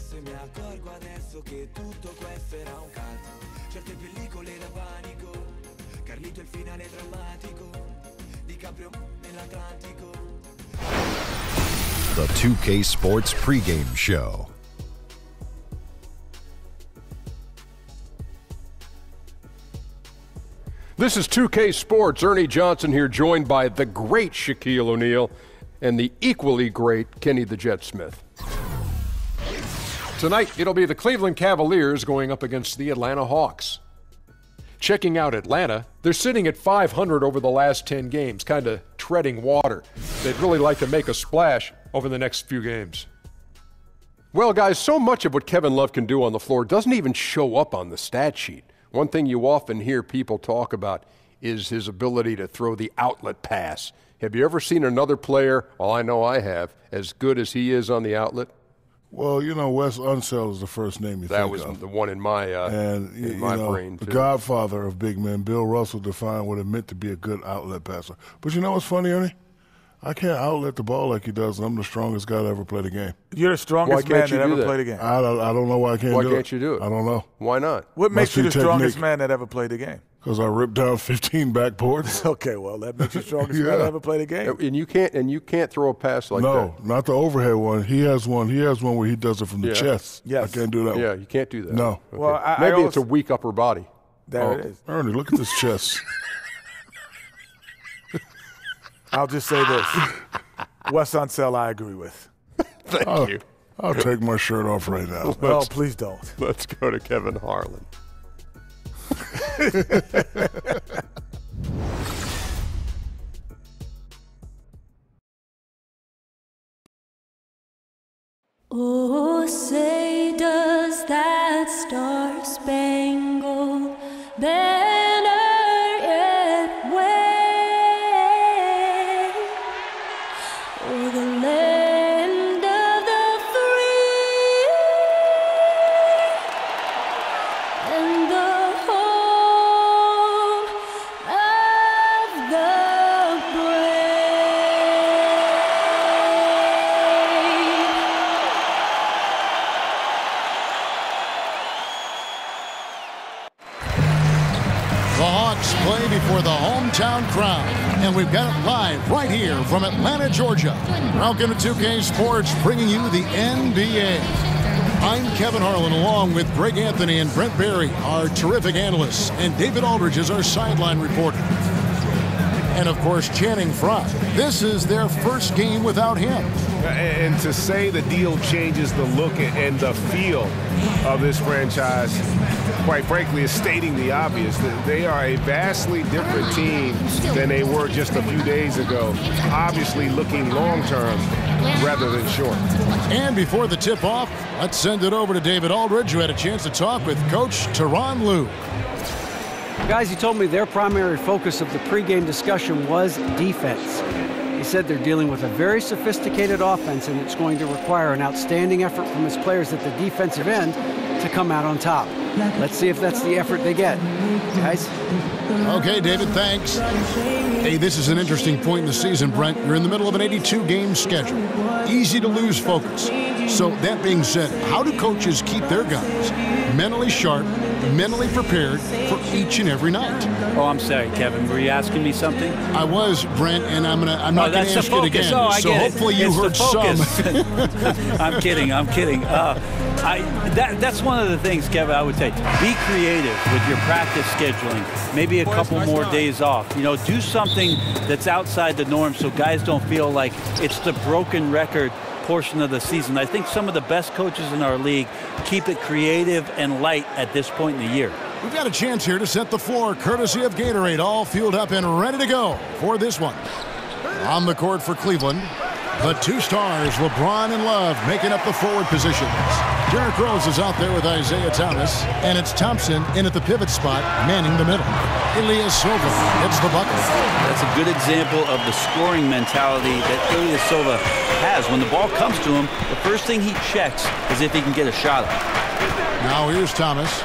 forse mi accorgo adesso che tutto questo era un caldo. Certe pellicole da panico, Carlito il finale drammatico, DiCaprio nell'Atlantico. The 2K Sports pregame show. This is 2K Sports. Ernie Johnson here, joined by the great Shaquille O'Neal and the equally great Kenny the Jet Smith. Tonight, it'll be the Cleveland Cavaliers going up against the Atlanta Hawks. Checking out Atlanta, they're sitting at 500 over the last 10 games, kind of treading water. They'd really like to make a splash over the next few games. Well, guys, so much of what Kevin Love can do on the floor doesn't even show up on the stat sheet. One thing you often hear people talk about is his ability to throw the outlet pass. Have you ever seen another player, well, I know I have, as good as he is on the outlet? Well, you know, Wes Unseld is the first name you think of. That was the one in my, brain, too. The godfather of big men, Bill Russell, defined what it meant to be a good outlet passer. But you know what's funny, Ernie? I can't outlet the ball like he does, and I'm the strongest guy to ever play the game. You're the strongest man that ever played the game. I don't know why I can't do it. Why can't you do it? I don't know. Why not? What makes you the strongest man that ever played the game? Because I ripped down 15 backboards. Okay, well, that makes you the strongest man that ever played the game. And you can't throw a pass like that. No, not the overhead one. He has one where he does it from the chest. Yes. I can't do that one. Yeah, you can't do that. No. Okay. Well, maybe it's a weak upper body. There it is. Ernie, look at this chest. I'll just say this. Wes Unseld, I agree with. Thank you. I'll take my shirt off right now. No, please don't. Let's go to Kevin Harlan. Oh, say does that star-spangled banner yet wave o'er the land of the free and the home of the play before the hometown crowd, and we've got it live right here from Atlanta, Georgia. Welcome to 2K Sports, bringing you the NBA. I'm Kevin Harlan, along with Greg Anthony and Brent Barry, our terrific analysts, and David Aldridge is our sideline reporter. And, of course, Channing Frye. This is their first game without him. And to say the deal changes the look and the feel of this franchise, quite frankly, is stating the obvious. That they are a vastly different team than they were just a few days ago, obviously looking long-term rather than short. And before the tip-off, let's send it over to David Aldridge, who had a chance to talk with Coach Tyronn Lue. Guys, he told me their primary focus of the pregame discussion was defense. He said they're dealing with a very sophisticated offense, and it's going to require an outstanding effort from his players at the defensive end to come out on top. Let's see if that's the effort they get. Guys? Okay, David, thanks. Hey, this is an interesting point in the season, Brent. You're in the middle of an 82-game schedule. Easy to lose focus. So that being said, how do coaches keep their guys mentally sharp, mentally prepared for each and every night? Oh, I'm sorry, Kevin. Were you asking me something? I was, Brent, and I'm not going to ask it again. Oh, I so get hopefully it. you It's heard some. I'm kidding. That's one of the things, Kevin, I would say. Be creative with your practice scheduling. Maybe a couple more days off. You know, do something that's outside the norm so guys don't feel like it's the broken record portion of the season. I think some of the best coaches in our league keep it creative and light at this point in the year. We've got a chance here to set the floor, courtesy of Gatorade, all fueled up and ready to go for this one. On the court for Cleveland, the two stars, LeBron and Love, making up the forward positions. Derrick Rose is out there with Isaiah Thomas, and it's Thompson in at the pivot spot, manning the middle. Ilyasova hits the bucket. That's a good example of the scoring mentality that Ilyasova has. When the ball comes to him, the first thing he checks is if he can get a shot up. Now here's Thomas.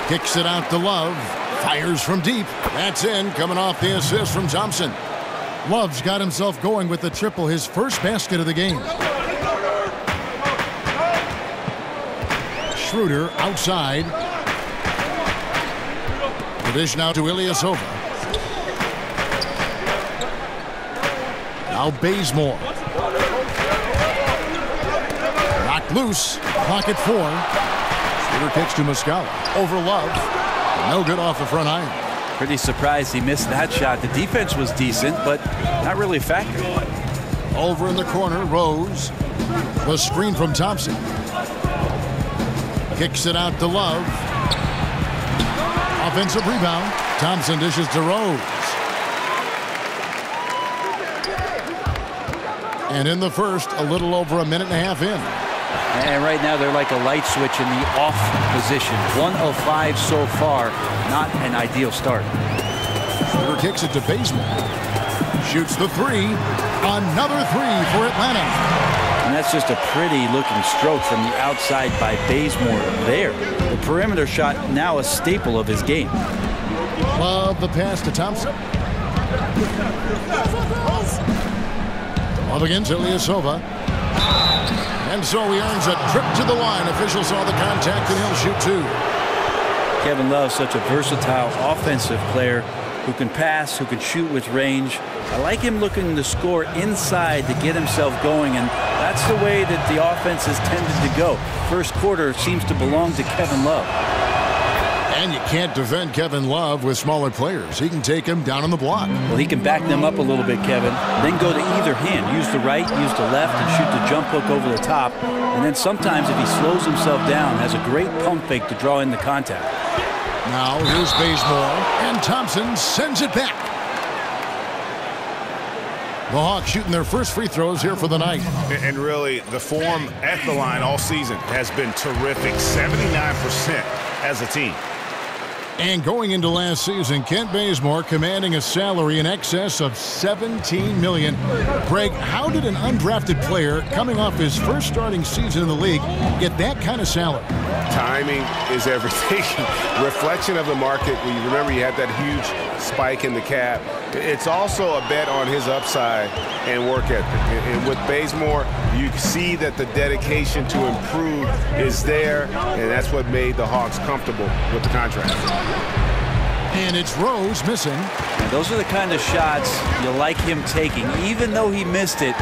Kicks it out to Love. Fires from deep. That's in, coming off the assist from Thompson. Love's got himself going with the triple, his first basket of the game. Schroeder outside. The dish now to Ilyasova. Now Bazemore. Knocked loose. Clock at 4. Schroeder kicks to Muscala. Over Love. No good off the front iron. Pretty surprised he missed that shot. The defense was decent, but not really a factor. Over in the corner, Rose. The screen from Thompson. Kicks it out to Love. Offensive rebound. Thompson dishes to Rose. And in the first, a little over a minute and a half in. And right now they're like a light switch in the off position. 1 of 5 so far. Not an ideal start. Schroeder kicks it to Bazemore. Shoots the 3. Another 3 for Atlanta. And that's just a pretty looking stroke from the outside by Bazemore there. The perimeter shot now a staple of his game. Love the pass to Thompson. Love against Ilyasova. And so he earns a trip to the line. Officials saw the contact and he'll shoot 2. Kevin Love, such a versatile offensive player who can pass, who can shoot with range. I like him looking to score inside to get himself going, and that's the way that the offense has tended to go. First quarter seems to belong to Kevin Love. And you can't defend Kevin Love with smaller players. He can take him down on the block. Well, he can back them up a little bit, Kevin, then go to either hand. Use the right, use the left, and shoot the jump hook over the top. And then sometimes if he slows himself down, has a great pump fake to draw in the contact. Now here's Bazemore, and Thompson sends it back. The Hawks shooting their first free throws here for the night. And really, the form at the line all season has been terrific. 79% as a team. And going into last season, Kent Bazemore commanding a salary in excess of $17 million. Greg, how did an undrafted player coming off his first starting season in the league get that kind of salary? Timing is everything. Reflection of the market. You remember you had that huge spike in the cap. It's also a bet on his upside and work ethic. And with Bazemore, you see that the dedication to improve is there, and that's what made the Hawks comfortable with the contract. And it's Rose missing. And those are the kind of shots you like him taking. Even though he missed it,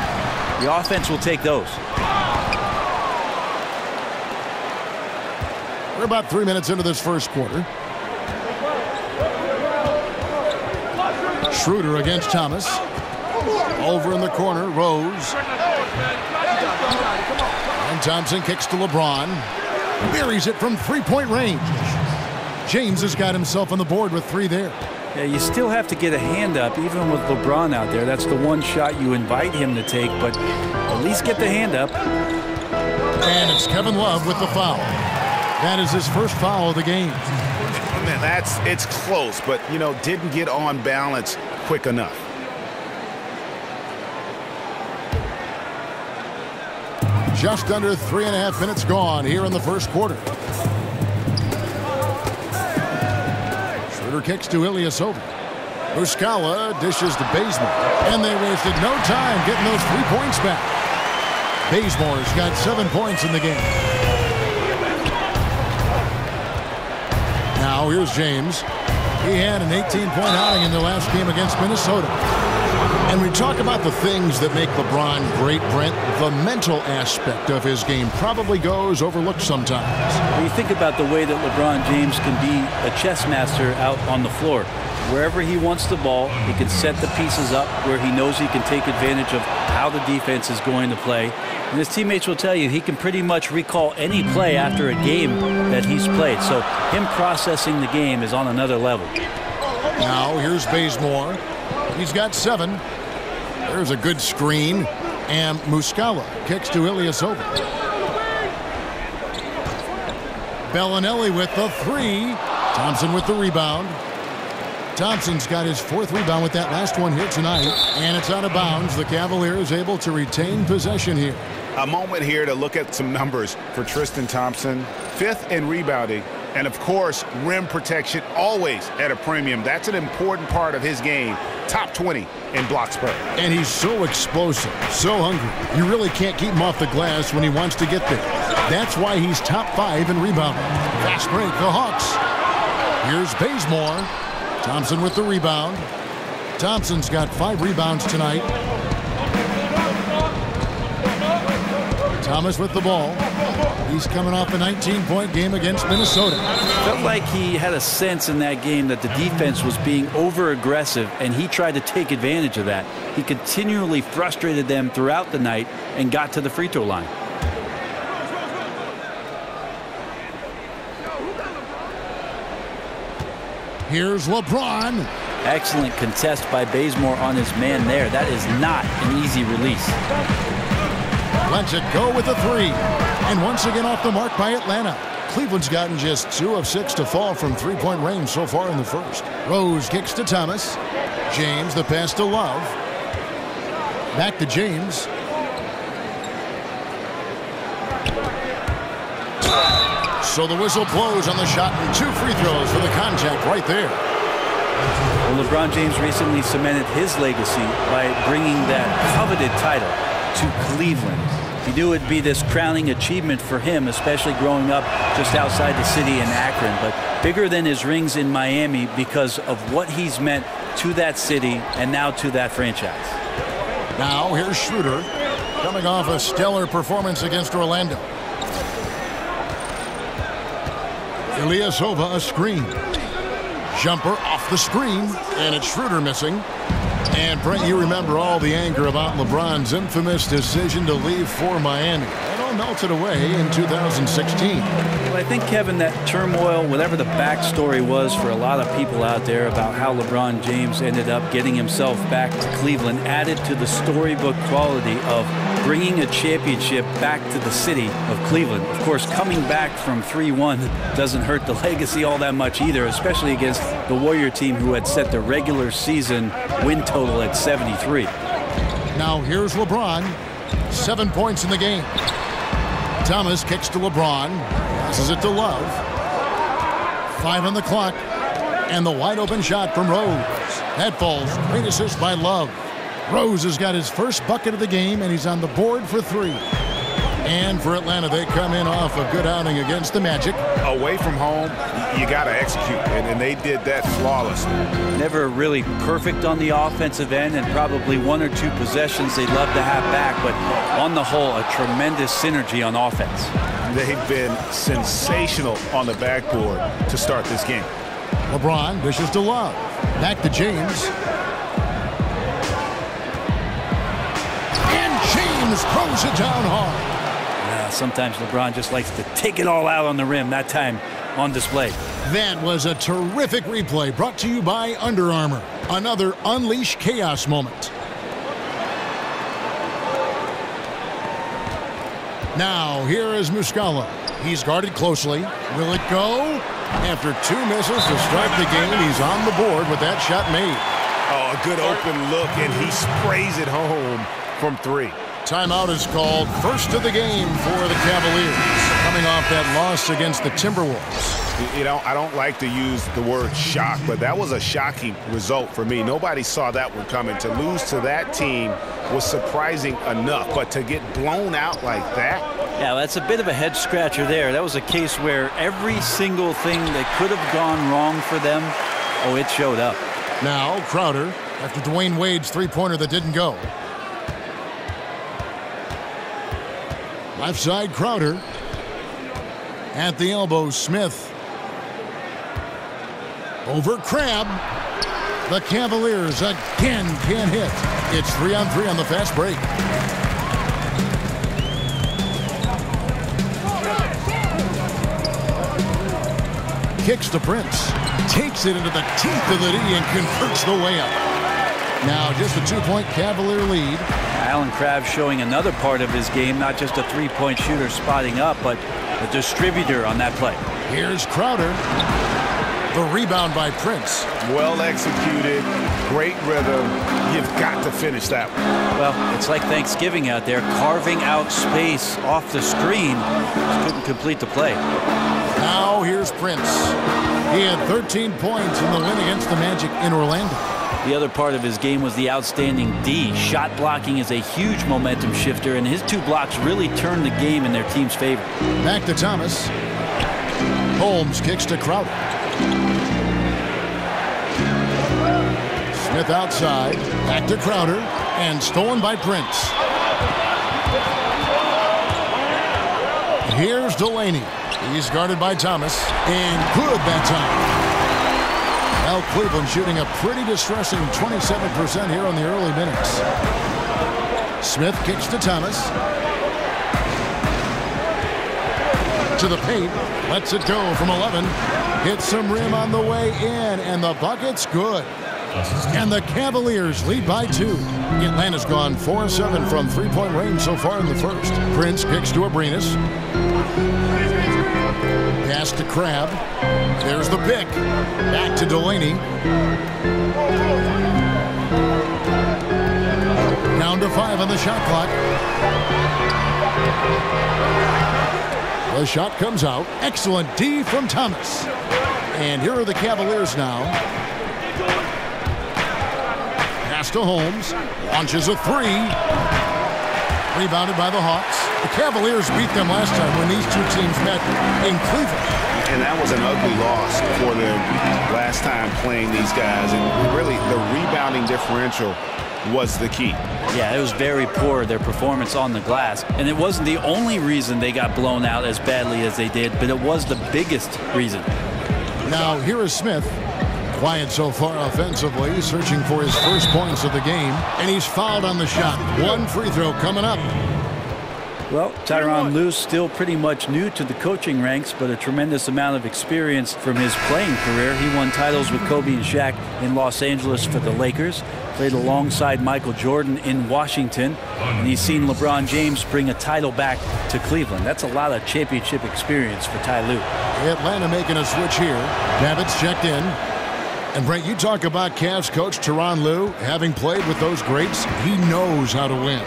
the offense will take those. We're about 3 minutes into this first quarter. Schroeder against Thomas. Over in the corner, Rose. And Thompson kicks to LeBron. Buries it from three-point range. James has got himself on the board with 3 there. Yeah, you still have to get a hand up, even with LeBron out there. That's the one shot you invite him to take, but at least get the hand up. And it's Kevin Love with the foul. That is his first foul of the game. Man, it's close, but, didn't get on balance quick enough. Just under 3.5 minutes gone here in the first quarter. Schroeder kicks to Ilyasova. Muscala dishes to Bazemore. And they wasted no time getting those 3 points back. Bazemore's got 7 points in the game. Now here's James. He had an 18-point outing in their last game against Minnesota. And we talk about the things that make LeBron great, Brent. The mental aspect of his game probably goes overlooked sometimes. When you think about the way that LeBron James can be a chess master out on the floor. Wherever he wants the ball, he can set the pieces up where he knows he can take advantage of how the defense is going to play. And his teammates will tell you he can pretty much recall any play after a game that he's played. So him processing the game is on another level. Now here's Bazemore. He's got 7. There's a good screen. And Muscala kicks to Ilyasova. Bellinelli with the 3. Thompson with the rebound. Thompson's got his 4th rebound with that last one here tonight. And it's out of bounds. The Cavaliers able to retain possession here. A moment here to look at some numbers for Tristan Thompson. 5th in rebounding. And, of course, rim protection always at a premium. That's an important part of his game. Top 20 in blocks per. And he's so explosive, so hungry. You really can't keep him off the glass when he wants to get there. That's why he's top 5 in rebounding. Fast break, the Hawks. Here's Bazemore. Thompson with the rebound. Thompson's got 5 rebounds tonight. Thomas with the ball. He's coming off a 19-point game against Minnesota. Felt like he had a sense in that game that the defense was being over-aggressive, and he tried to take advantage of that. He continually frustrated them throughout the night and got to the free throw line. Here's LeBron. Excellent contest by Bazemore on his man there. That is not an easy release. Lets it go with a 3. And once again off the mark by Atlanta. Cleveland's gotten just 2 of 6 to fall from 3-point range so far in the first. Rose kicks to Thomas. James, the pass to Love. Back to James. So the whistle blows on the shot and 2 free throws for the contact right there. Well, LeBron James recently cemented his legacy by bringing that coveted title to Cleveland. He knew it'd be this crowning achievement for him, especially growing up just outside the city in Akron, but bigger than his rings in Miami because of what he's meant to that city and now to that franchise. Now here's Schroeder coming off a stellar performance against Orlando. Ilyasova a screen. Jumper off the screen, and it's Schroeder missing. And Brent, you remember all the anger about LeBron's infamous decision to leave for Miami. That all melted away in 2016. Well, I think, Kevin, that turmoil, whatever the backstory was for a lot of people out there about how LeBron James ended up getting himself back to Cleveland, added to the storybook quality of bringing a championship back to the city of Cleveland. Of course, coming back from 3-1 doesn't hurt the legacy all that much either, especially against the Warrior team who had set the regular season win total at 73. Now here's LeBron. 7 points in the game. Thomas kicks to LeBron. Passes it to Love. 5 on the clock. And the wide open shot from Rose. That falls. Great assist by Love. Rose has got his first bucket of the game, and he's on the board for 3. And for Atlanta, they come in off a good outing against the Magic. Away from home, you got to execute, and they did that flawlessly. Never really perfect on the offensive end, and probably 1 or 2 possessions they'd love to have back, but on the whole, a tremendous synergy on offense. They've been sensational on the backboard to start this game. LeBron dishes to Love. Back to James. And James throws it down hard. Sometimes LeBron just likes to take it all out on the rim, that time on display. That was a terrific replay brought to you by Under Armour. Another Unleash Chaos moment. Now, here is Muscala. He's guarded closely. Will it go? After 2 misses to start the game, he's on the board with that shot made. Oh, a good open look, and he sprays it home from 3. Timeout is called. First of the game for the Cavaliers, coming off that loss against the Timberwolves. You know, I don't like to use the word shock, but that was a shocking result for me. Nobody saw that one coming. To lose to that team was surprising enough, but to get blown out like that? Yeah, that's a bit of a head scratcher there. That was a case where every single thing that could have gone wrong for them, oh, it showed up. Now, Crowder, after Dwayne Wade's three-pointer that didn't go. Left side, Crowder. At the elbow, Smith. Over Crabbe. The Cavaliers again can't hit. It's 3-on-3 on the fast break. Kicks to Prince. Takes it into the teeth of the D and converts the layup. Now just a 2-point Cavalier lead. Allen Crabbe showing another part of his game, not just a 3-point shooter spotting up, but a distributor on that play. Here's Crowder. The rebound by Prince. Well executed, great rhythm. You've got to finish that one. Well, it's like Thanksgiving out there, carving out space off the screen. Just couldn't complete the play. Now here's Prince. He had 13 points in the win against the Magic in Orlando. The other part of his game was the outstanding D. Shot blocking is a huge momentum shifter, and his 2 blocks really turned the game in their team's favor. Back to Thomas. Holmes kicks to Crowder. Smith outside. Back to Crowder. And stolen by Prince. Here's Delaney. He's guarded by Thomas. And good that time. Well, Cleveland shooting a pretty distressing 27% here in the early minutes. Smith kicks to Thomas. To the paint. Lets it go from 11. Hits some rim on the way in. And the bucket's good. And the Cavaliers lead by 2. Atlanta's gone 4-7 from three-point range so far in the first. Prince kicks to Abrinas. Pass to Crab. There's the pick. Back to Delaney. Down to 5 on the shot clock. The shot comes out. Excellent D from Thomas. And here are the Cavaliers now. Pass to Holmes. Launches a 3. Rebounded by the Hawks. The Cavaliers beat them last time when these 2 teams met in Cleveland. And that was an ugly loss for them last time playing these guys. And really, the rebounding differential was the key. Yeah, it was very poor, their performance on the glass. And it wasn't the only reason they got blown out as badly as they did, but it was the biggest reason. Now, here is Smith. Quiet so far offensively, searching for his first points of the game. And he's fouled on the shot. 1 free throw coming up. Well, Tyronn Lue's still pretty much new to the coaching ranks, but a tremendous amount of experience from his playing career. He won titles with Kobe and Shaq in Los Angeles for the Lakers, played alongside Michael Jordan in Washington, and he's seen LeBron James bring a title back to Cleveland. That's a lot of championship experience for Ty Lue. Atlanta making a switch here. Babbitt's checked in. And Brent, you talk about Cavs coach Tyronn Lue, having played with those greats, he knows how to win.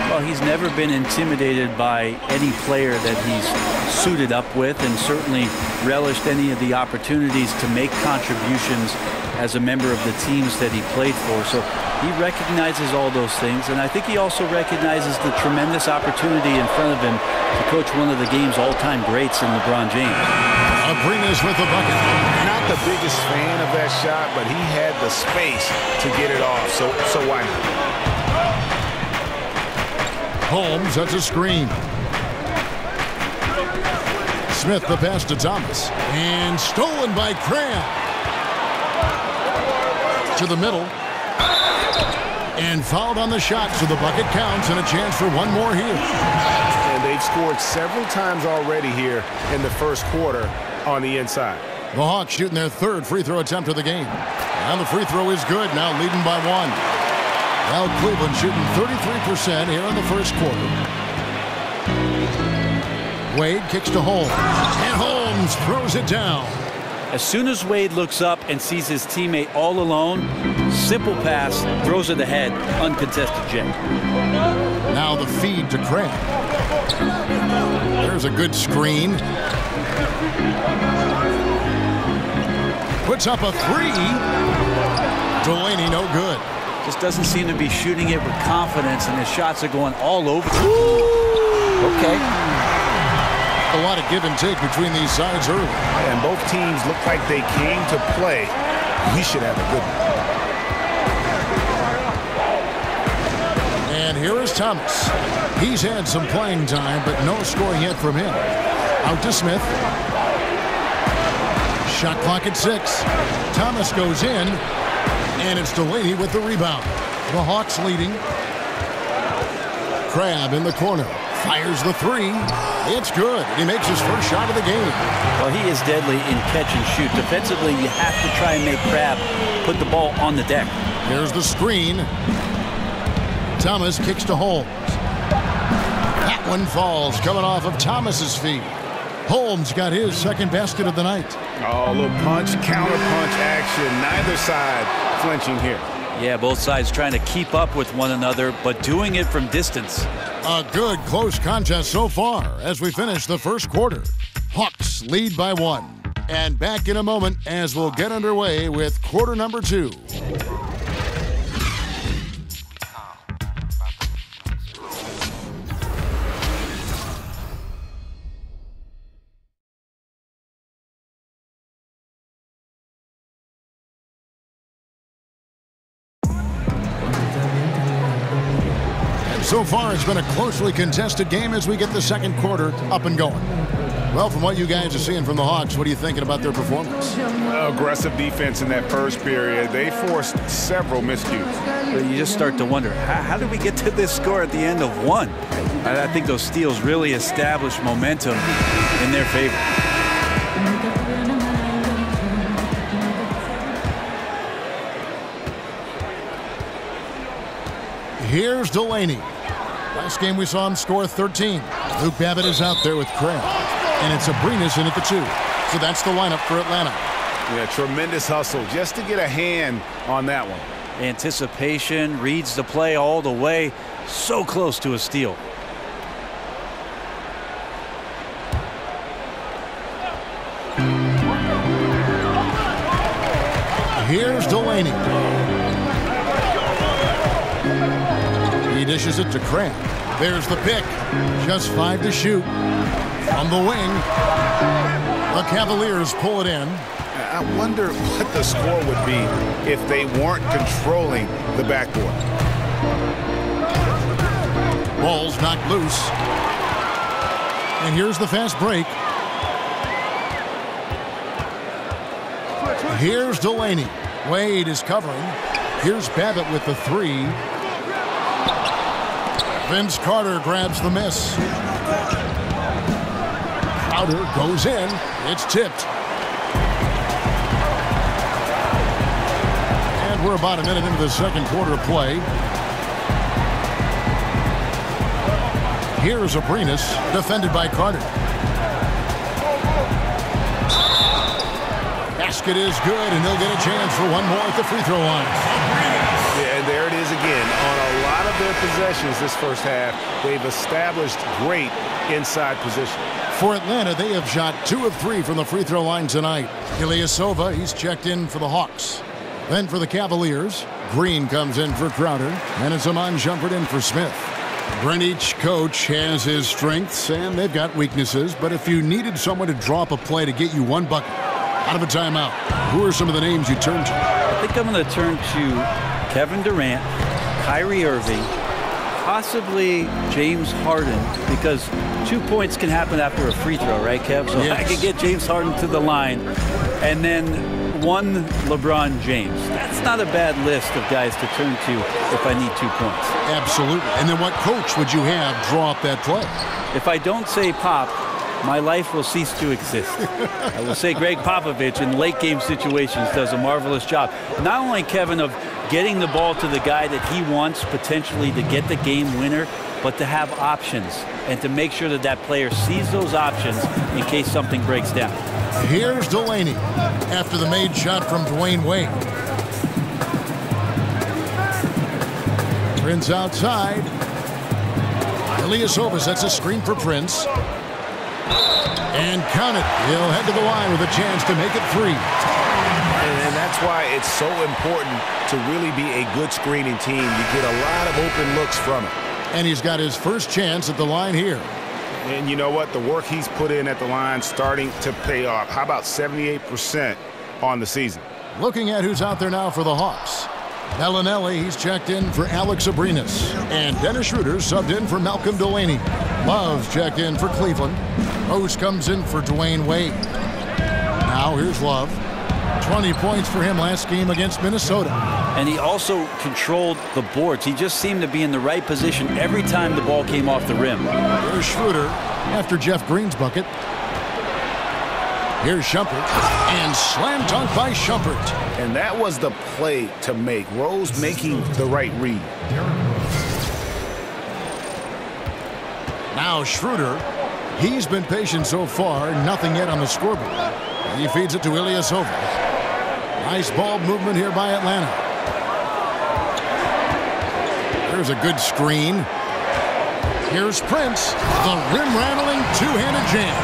Well, he's never been intimidated by any player that he's suited up with, and certainly relished any of the opportunities to make contributions as a member of the teams that he played for. So he recognizes all those things, and I think he also recognizes the tremendous opportunity in front of him to coach one of the game's all-time greats in LeBron James. Abrinas with the bucket. Not the biggest fan of that shot, but he had the space to get it off, so why not? Holmes, that's a screen. Smith, the pass to Thomas. And stolen by Cram. To the middle. And fouled on the shot, so the bucket counts, and a chance for one more here. And they've scored several times already here in the first quarter on the inside. The Hawks shooting their 3rd free throw attempt of the game. And the free throw is good, now leading by 1. Well, Cleveland shooting 33% here in the first quarter. Wade kicks to Holmes. And Holmes throws it down. As soon as Wade looks up and sees his teammate all alone, simple pass, throws it ahead, uncontested jet. Now the feed to Craig. There's a good screen. Puts up a 3. Delaney no good. Just doesn't seem to be shooting it with confidence, and his shots are going all over. Okay. A lot of give and take between these sides early. And both teams look like they came to play. We should have a good one. And here is Thomas. He's had some playing time, but no scoring yet from him. Out to Smith. Shot clock at 6. Thomas goes in, and it's Delaney with the rebound. The Hawks leading. Crab in the corner. Fires the 3. It's good. He makes his first shot of the game. Well, he is deadly in catch and shoot. Defensively, you have to try and make Crab put the ball on the deck. There's the screen. Thomas kicks to Holmes. That one falls, coming off of Thomas's feet. Holmes got his 2nd basket of the night. Oh, a little punch, counter punch action. Neither side flinching here. Yeah, both sides trying to keep up with one another, but doing it from distance. A good close contest so far as we finish the first quarter. Hawks lead by 1. And back in a moment as we'll get underway with quarter number 2. So far, it's been a closely contested game as we get the second quarter up and going. Well, from what you guys are seeing from the Hawks, what are you thinking about their performance? Aggressive defense in that first period. They forced several miscues. You just start to wonder, how did we get to this score at the end of one? I think those steals really established momentum in their favor. Here's Delaney. Last game we saw him score 13. Luke Babbitt is out there with Craig. And it's Abrinas in at the 2. So that's the lineup for Atlanta. Yeah, tremendous hustle just to get a hand on that one. Anticipation, reads the play all the way. So close to a steal. Here's Delaney. He dishes it to Craig. There's the pick. Just 5 to shoot. On the wing, the Cavaliers pull it in. I wonder what the score would be if they weren't controlling the backboard. Ball's knocked loose. And here's the fast break. Here's Delaney. Wade is covering. Here's Babbitt with the 3. Vince Carter grabs the miss. Crowder goes in. It's tipped. And we're about a minute into the second quarter play. Here's Abrinas, defended by Carter. Basket is good, and they'll get a chance for one more at the free throw line. Yeah, and there it is again. On a lot of their possessions this first half, they've established great inside position. For Atlanta, they have shot 2 of 3 from the free throw line tonight. Ilyasova, he's checked in for the Hawks. Then for the Cavaliers, Green comes in for Crowder, and it's Iman Shumpert in for Smith. Each coach has his strengths, and they've got weaknesses, but if you needed someone to draw up a play to get you one bucket out of a timeout, who are some of the names you turn to? I think I'm going to turn to Kevin Durant, Kyrie Irving, possibly James Harden, because 2 points can happen after a free throw, right, Kev? So yes. I could get James Harden to the line, and then one LeBron James. That's not a bad list of guys to turn to if I need 2 points. Absolutely. And then what coach would you have draw up that play? If I don't say Pop, my life will cease to exist. I will say Greg Popovich in late game situations does a marvelous job. Not only, Kevin, of getting the ball to the guy that he wants potentially to get the game winner, but to have options and to make sure that that player sees those options in case something breaks down. Here's Delaney after the made shot from Dwayne Wade. Prince outside. Ilyasova sets a screen for Prince. And count it. He'll head to the line with a chance to make it 3. And that's why it's so important to really be a good screening team. You get a lot of open looks from it. And he's got his first chance at the line here. And you know what? The work he's put in at the line starting to pay off. How about 78% on the season? Looking at who's out there now for the Hawks. Bellinelli, he's checked in for Alex Abrinas. And Dennis Schroeder subbed in for Malcolm Delaney. Love's checked in for Cleveland. Rose comes in for Dwayne Wade. Now here's Love. 20 points for him last game against Minnesota. And he also controlled the boards. He just seemed to be in the right position every time the ball came off the rim. Here's Schroeder after Jeff Green's bucket. Here's Shumpert, and slam dunk by Shumpert. And that was the play to make. Rose making the right read. Now Schroeder, he's been patient so far, nothing yet on the scoreboard. He feeds it to Ilyasova. Nice ball movement here by Atlanta. There's a good screen. Here's Prince, the rim-rattling two-handed jam.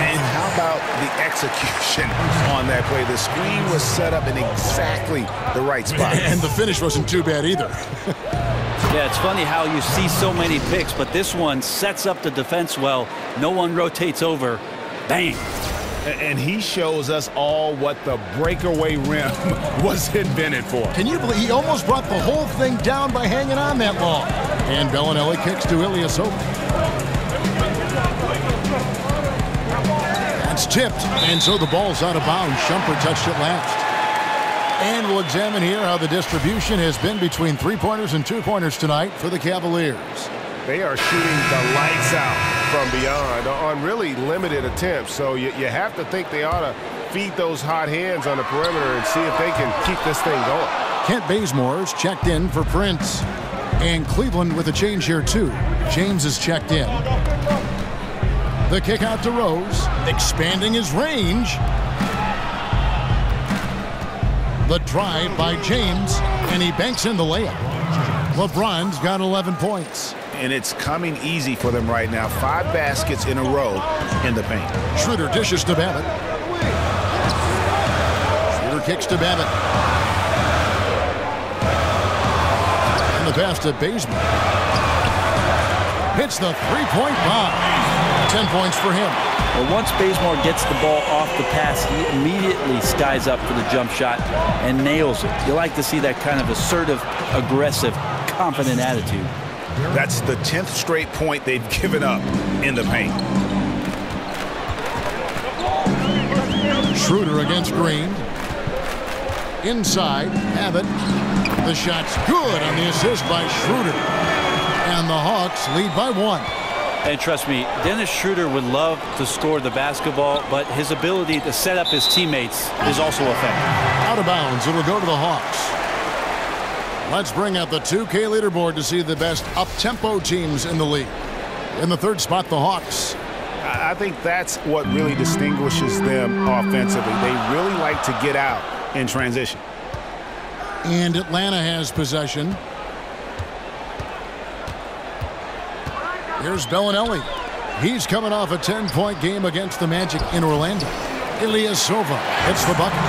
And how about the execution on that play? The screen was set up in exactly the right spot. And the finish wasn't too bad either. Yeah, it's funny how you see so many picks, but this one sets up the defense well. No one rotates over. Bang. And he shows us all what the breakaway rim was invented for. Can you believe he almost brought the whole thing down by hanging on that long? And Bellinelli kicks to Ilyasova. That's tipped, and so the ball's out of bounds. Shumpert touched it last. And we'll examine here how the distribution has been between three-pointers and two-pointers tonight for the Cavaliers. They are shooting the lights out from beyond on really limited attempts. So you have to think they ought to feed those hot hands on the perimeter and see if they can keep this thing going. Kent Bazemore's checked in for Prince. And Cleveland with a change here, too. James is checked in. The kick out to Rose, expanding his range. The drive by James, and he banks in the layup. LeBron's got 11 points. And it's coming easy for them right now. 5 baskets in a row in the paint. Schroeder dishes to Babbitt. Schroeder kicks to Babbitt. And the pass to Bazemore. Hits the three-point bomb. 10 points for him. Well, once Bazemore gets the ball off the pass, he immediately skies up for the jump shot and nails it. You like to see that kind of assertive, aggressive, confident attitude. That's the 10th straight point they've given up in the paint. Schroeder against Green. Inside, Abbott. The shot's good on the assist by Schroeder. And the Hawks lead by 1. And trust me, Dennis Schroeder would love to score the basketball, but his ability to set up his teammates is also effective. Out of bounds, it'll go to the Hawks. Let's bring out the 2K leaderboard to see the best up-tempo teams in the league. In the third spot, the Hawks. I think that's what really distinguishes them offensively. They really like to get out in transition. And Atlanta has possession. Here's Bellinelli. He's coming off a 10-point game against the Magic in Orlando. Ilyasova hits the bucket.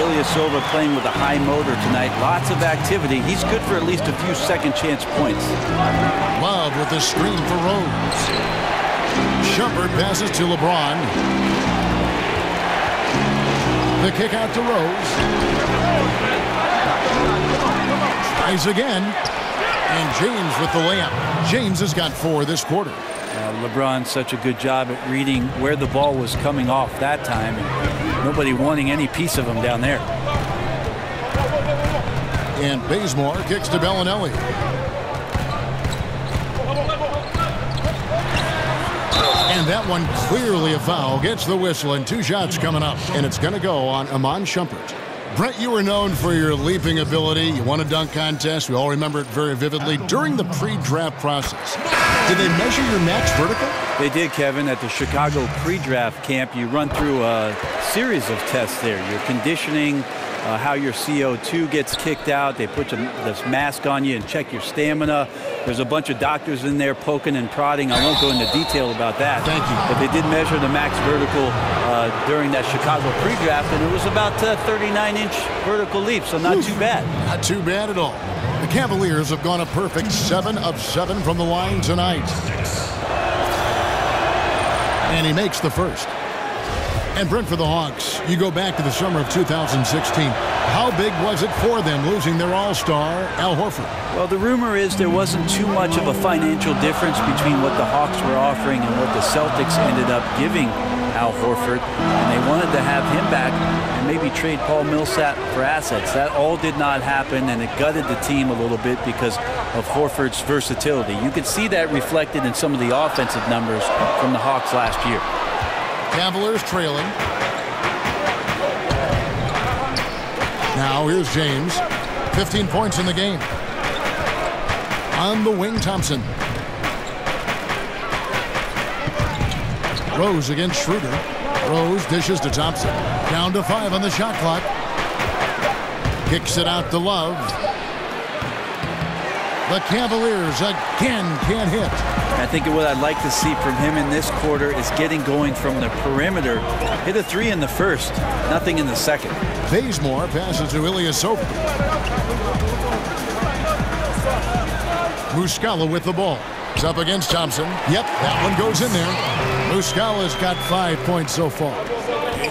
Ilyasova playing with a high motor tonight. Lots of activity. He's good for at least a few second-chance points. Love with the screen for Rose. Shumpert passes to LeBron. The kick out to Rose. Tries again. And James with the layup. James has got 4 this quarter. LeBron such a good job at reading where the ball was coming off that time. And nobody wanting any piece of him down there. And Bazemore kicks to Bellinelli. And that one clearly a foul. Gets the whistle and 2 shots coming up. And it's going to go on Iman Shumpert. Brett, you were known for your leaping ability. You won a dunk contest. We all remember it very vividly. During the pre-draft process, did they measure your max vertical? They did, Kevin. At the Chicago pre-draft camp, you run through a series of tests there. Your conditioning, how your CO2 gets kicked out. They put this mask on you and check your stamina. There's a bunch of doctors in there poking and prodding. I won't go into detail about that. Thank you. But they did measure the max vertical during that Chicago pre-draft, and it was about 39-inch vertical leap, so not too bad. Not too bad at all. The Cavaliers have gone a perfect 7 of 7 from the line tonight. And he makes the first. And Brent, for the Hawks, you go back to the summer of 2016. How big was it for them losing their all-star, Al Horford? Well, the rumor is there wasn't too much of a financial difference between what the Hawks were offering and what the Celtics ended up giving Al Horford. And they wanted to have him back and maybe trade Paul Millsap for assets. That all did not happen, and it gutted the team a little bit because of Horford's versatility. You could see that reflected in some of the offensive numbers from the Hawks last year. Cavaliers trailing. Now here's James. 15 points in the game. On the wing, Thompson. Rose against Schroeder. Rose dishes to Thompson. Down to 5 on the shot clock. Kicks it out to Love. The Cavaliers again can't hit. I think what I'd like to see from him in this quarter is getting going from the perimeter. Hit a 3 in the first, nothing in the second. Bazemore passes to Ilyasova. Muscala with the ball. It's up against Thompson. Yep, that one goes in there. Muscala's got 5 points so far.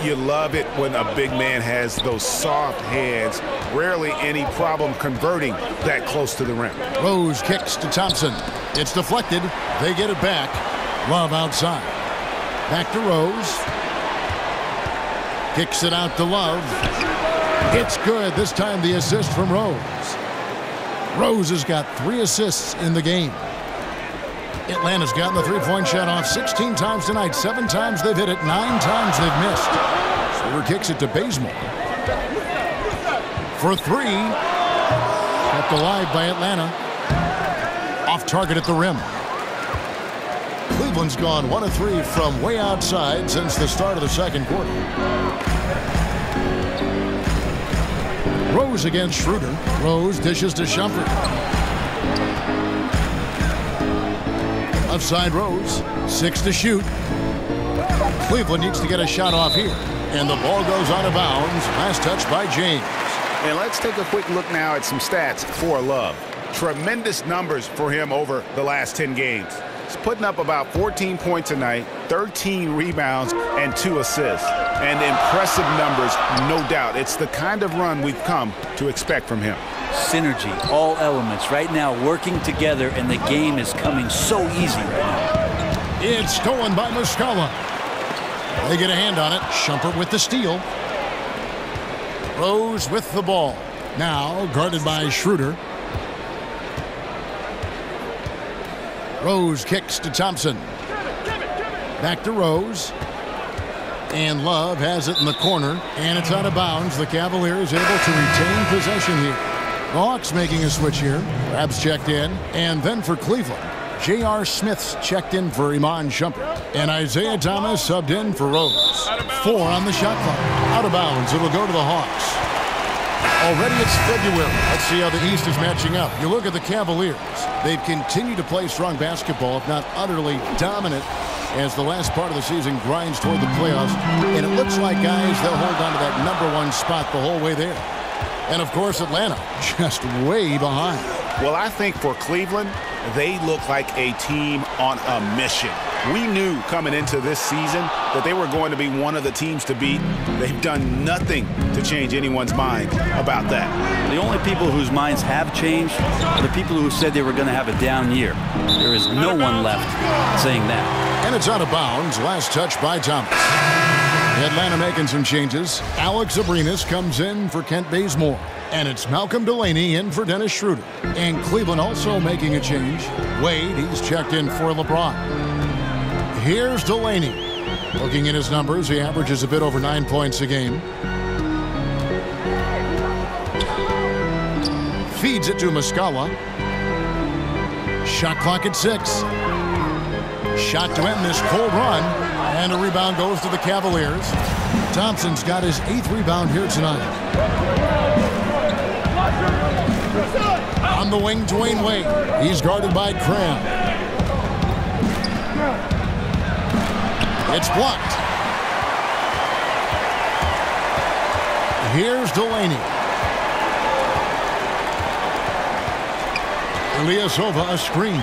You love it when a big man has those soft hands. Rarely any problem converting that close to the rim. Rose kicks to Thompson. It's deflected. They get it back. Love outside. Back to Rose. Kicks it out to Love. It's good. This time the assist from Rose. Rose has got 3 assists in the game. Atlanta's gotten the three-point shot off 16 times tonight. 7 times they've hit it. 9 times they've missed. Schroeder kicks it to Bazemore. For 3. Kept alive by Atlanta. Off target at the rim. Cleveland's gone 1 of 3 from way outside since the start of the second quarter. Rose against Schroeder. Rose dishes to Shumpert. Left side Rose. 6 to shoot. Cleveland needs to get a shot off here. And the ball goes out of bounds. Last touch by James. And let's take a quick look now at some stats for Love. Tremendous numbers for him over the last 10 games. He's putting up about 14 points a night, 13 rebounds, and 2 assists. And impressive numbers, no doubt. It's the kind of run we've come to expect from him. Synergy, all elements right now working together, and the game is coming so easy right now. It's stolen by Muscala. They get a hand on it. Shumpert with the steal. Rose with the ball. Now guarded by Schroeder. Rose kicks to Thompson. Back to Rose. And Love has it in the corner. And it's out of bounds. The Cavaliers able to retain possession here. The Hawks making a switch here. Rabs checked in. And then for Cleveland, J.R. Smith's checked in for Iman Shumpert. And Isaiah Thomas subbed in for Rose. 4 on the shot clock. Out of bounds. It'll go to the Hawks. Already it's February. Let's see how the East is matching up. You look at the Cavaliers. They've continued to play strong basketball, if not utterly dominant, as the last part of the season grinds toward the playoffs. And it looks like, guys, they'll hold on to that #1 spot the whole way there. And, of course, Atlanta just way behind. Well, I think for Cleveland, they look like a team on a mission. We knew coming into this season that they were going to be one of the teams to beat. They've done nothing to change anyone's mind about that. The only people whose minds have changed are the people who said they were going to have a down year. There is no one left saying that. And it's out of bounds. Last touch by Thomas. Atlanta making some changes. Alex Abrinas comes in for Kent Bazemore. And it's Malcolm Delaney in for Dennis Schroeder. And Cleveland also making a change. Wade, he's checked in for LeBron. Here's Delaney. Looking at his numbers, he averages a bit over 9 points a game. Feeds it to Muscala. Shot clock at 6. Shot to end this cold run. And a rebound goes to the Cavaliers. Thompson's got his 8th rebound here tonight. On the wing, Dwayne Wade. He's guarded by Cram. It's blocked. Here's Delaney. Ilyasova a screen.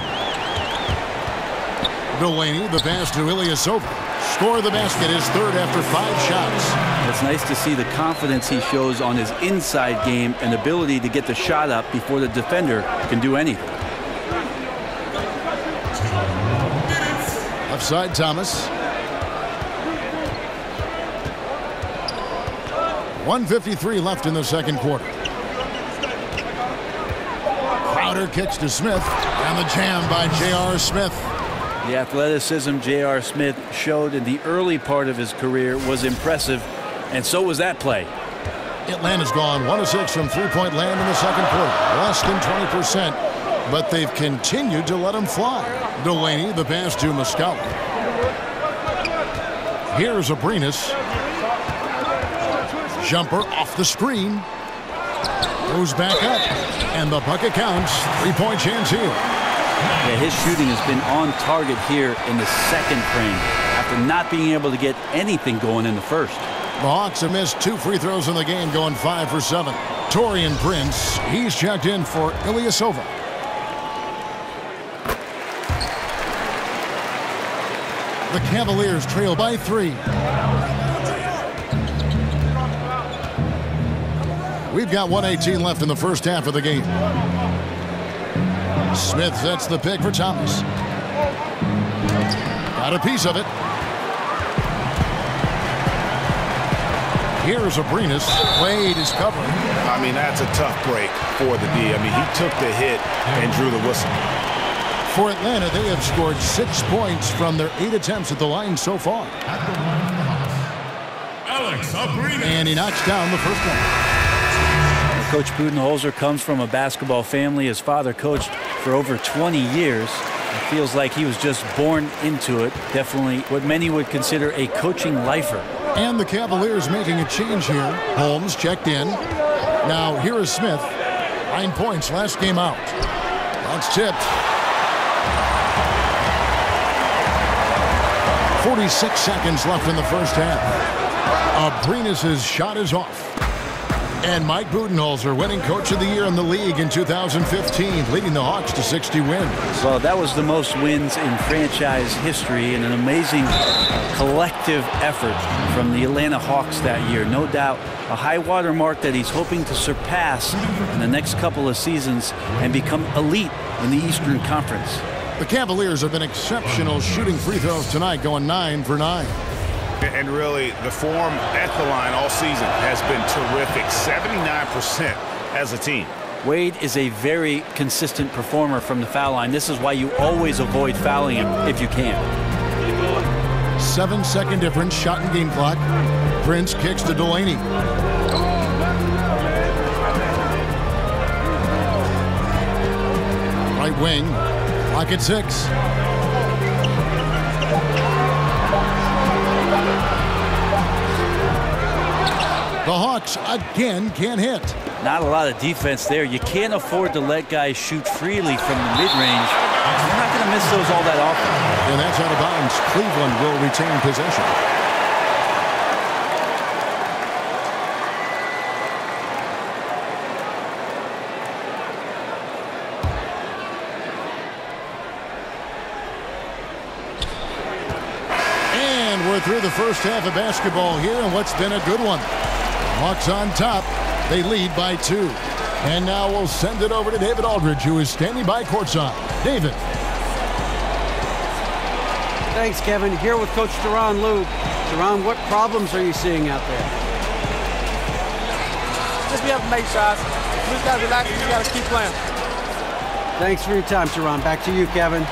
Delaney, the pass to Ilyasova. Score the basket, his 3rd after 5 shots. It's nice to see the confidence he shows on his inside game and ability to get the shot up before the defender can do anything. Left side, Thomas. 1:53 left in the second quarter. Crowder kicks to Smith. And the jam by J.R. Smith. The athleticism J.R. Smith showed in the early part of his career was impressive, and so was that play. Atlanta's gone 1 of 6 from three-point land in the second quarter. Less than 20%, but they've continued to let him fly. Delaney, the pass to Muscala. Here's Abrinas. Jumper off the screen. Goes back up, and the bucket counts. 3-point chance here. Yeah, his shooting has been on target here in the second frame after not being able to get anything going in the first. The Hawks have missed 2 free throws in the game, going 5 for 7. Taurean Prince, he's checked in for Ilyasova. The Cavaliers trail by 3. We've got 1:18 left in the first half of the game. Smith sets the pick for Thomas. Got a piece of it. Here's Abrinas. Wade is covering. I mean, that's a tough break for the D. I mean, he took the hit and drew the whistle. For Atlanta, they have scored 6 points from their 8 attempts at the line so far. And he knocks down the first one. Coach Budenholzer comes from a basketball family. His father coached for over 20 years. It feels like he was just born into it. Definitely what many would consider a coaching lifer. And the Cavaliers making a change here. Holmes checked in. Now here is Smith. 9 points last game out. That's tipped. 46 seconds left in the first half. Abrinas' shot is off. And Mike Budenholzer, winning Coach of the Year in the league in 2015, leading the Hawks to 60 wins. Well, that was the most wins in franchise history and an amazing collective effort from the Atlanta Hawks that year. No doubt a high water mark that he's hoping to surpass in the next couple of seasons and become elite in the Eastern Conference. The Cavaliers have been exceptional shooting free throws tonight, going 9 for 9. And really, the form at the line all season has been terrific. 79% as a team. Wade is a very consistent performer from the foul line. This is why you always avoid fouling him if you can. 7-second difference, shot and game clock. Prince kicks to Delaney. Right wing, clock at 6. The Hawks again can't hit. Not a lot of defense there. You can't afford to let guys shoot freely from the mid-range. You're not going to miss those all that often. And that's out of bounds. Cleveland will retain possession. And we're through the first half of basketball here, and what's been a good one. Hawks on top. They lead by 2. And now we'll send it over to David Aldridge, who is standing by courtside. David. Thanks, Kevin. Here with Coach Deron Lou. Deron, what problems are you seeing out there? Just be able to make shots. We just got to relax and we got to keep playing. Thanks for your time, Deron. Back to you, Kevin.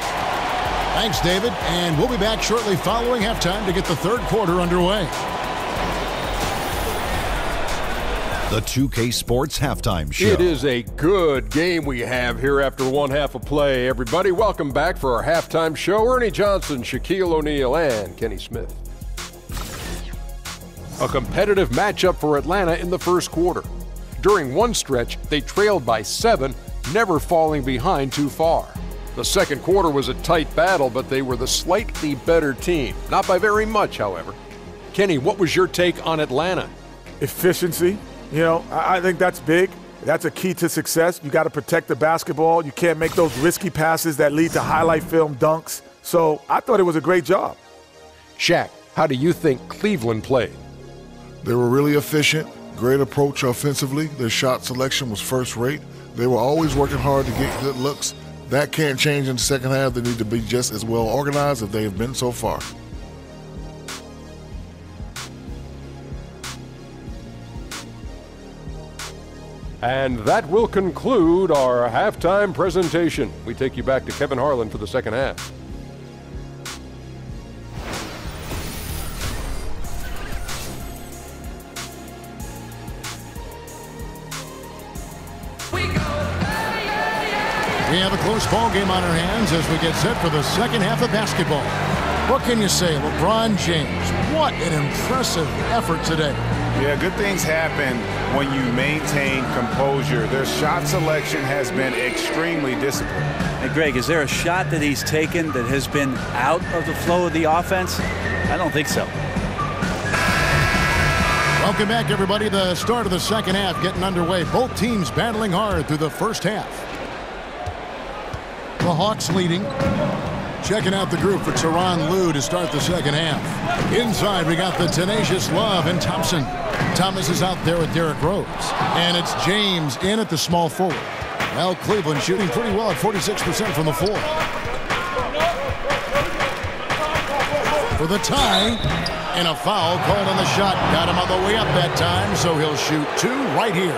Thanks, David. And we'll be back shortly following halftime to get the third quarter underway. The 2K Sports Halftime Show. It is a good game we have here after one half of play, everybody. Welcome back for our halftime show. Ernie Johnson, Shaquille O'Neal, and Kenny Smith. A competitive matchup for Atlanta in the first quarter. During one stretch, they trailed by 7, never falling behind too far. The second quarter was a tight battle, but they were the slightly better team. Not by very much, however. Kenny, what was your take on Atlanta? Efficiency. You know, I think that's big. That's a key to success. You got to protect the basketball. You can't make those risky passes that lead to highlight film dunks. So I thought it was a great job. Shaq, how do you think Cleveland played? They were really efficient, great approach offensively. Their shot selection was first rate. They were always working hard to get good looks. That can't change in the second half. They need to be just as well organized as they have been so far. And that will conclude our halftime presentation. We take you back to Kevin Harlan for the second half. We have a close ball game on our hands as we get set for the second half of basketball. What can you say? LeBron James, what an impressive effort today. Yeah, good things happen when you maintain composure. Their shot selection has been extremely disciplined. Hey, Greg, is there a shot that he's taken that has been out of the flow of the offense? I don't think so. Welcome back, everybody. The start of the second half getting underway. Both teams battling hard through the first half. The Hawks leading Checking out the group for Tyronn Lue to start the second half. Inside, we got the tenacious Love and Thompson. Thomas is out there with Derrick Rose. And it's James in at the small forward. Well, Cleveland shooting pretty well at 46% from the floor. For the tie, and a foul called on the shot. Got him on the way up that time, so he'll shoot 2 right here.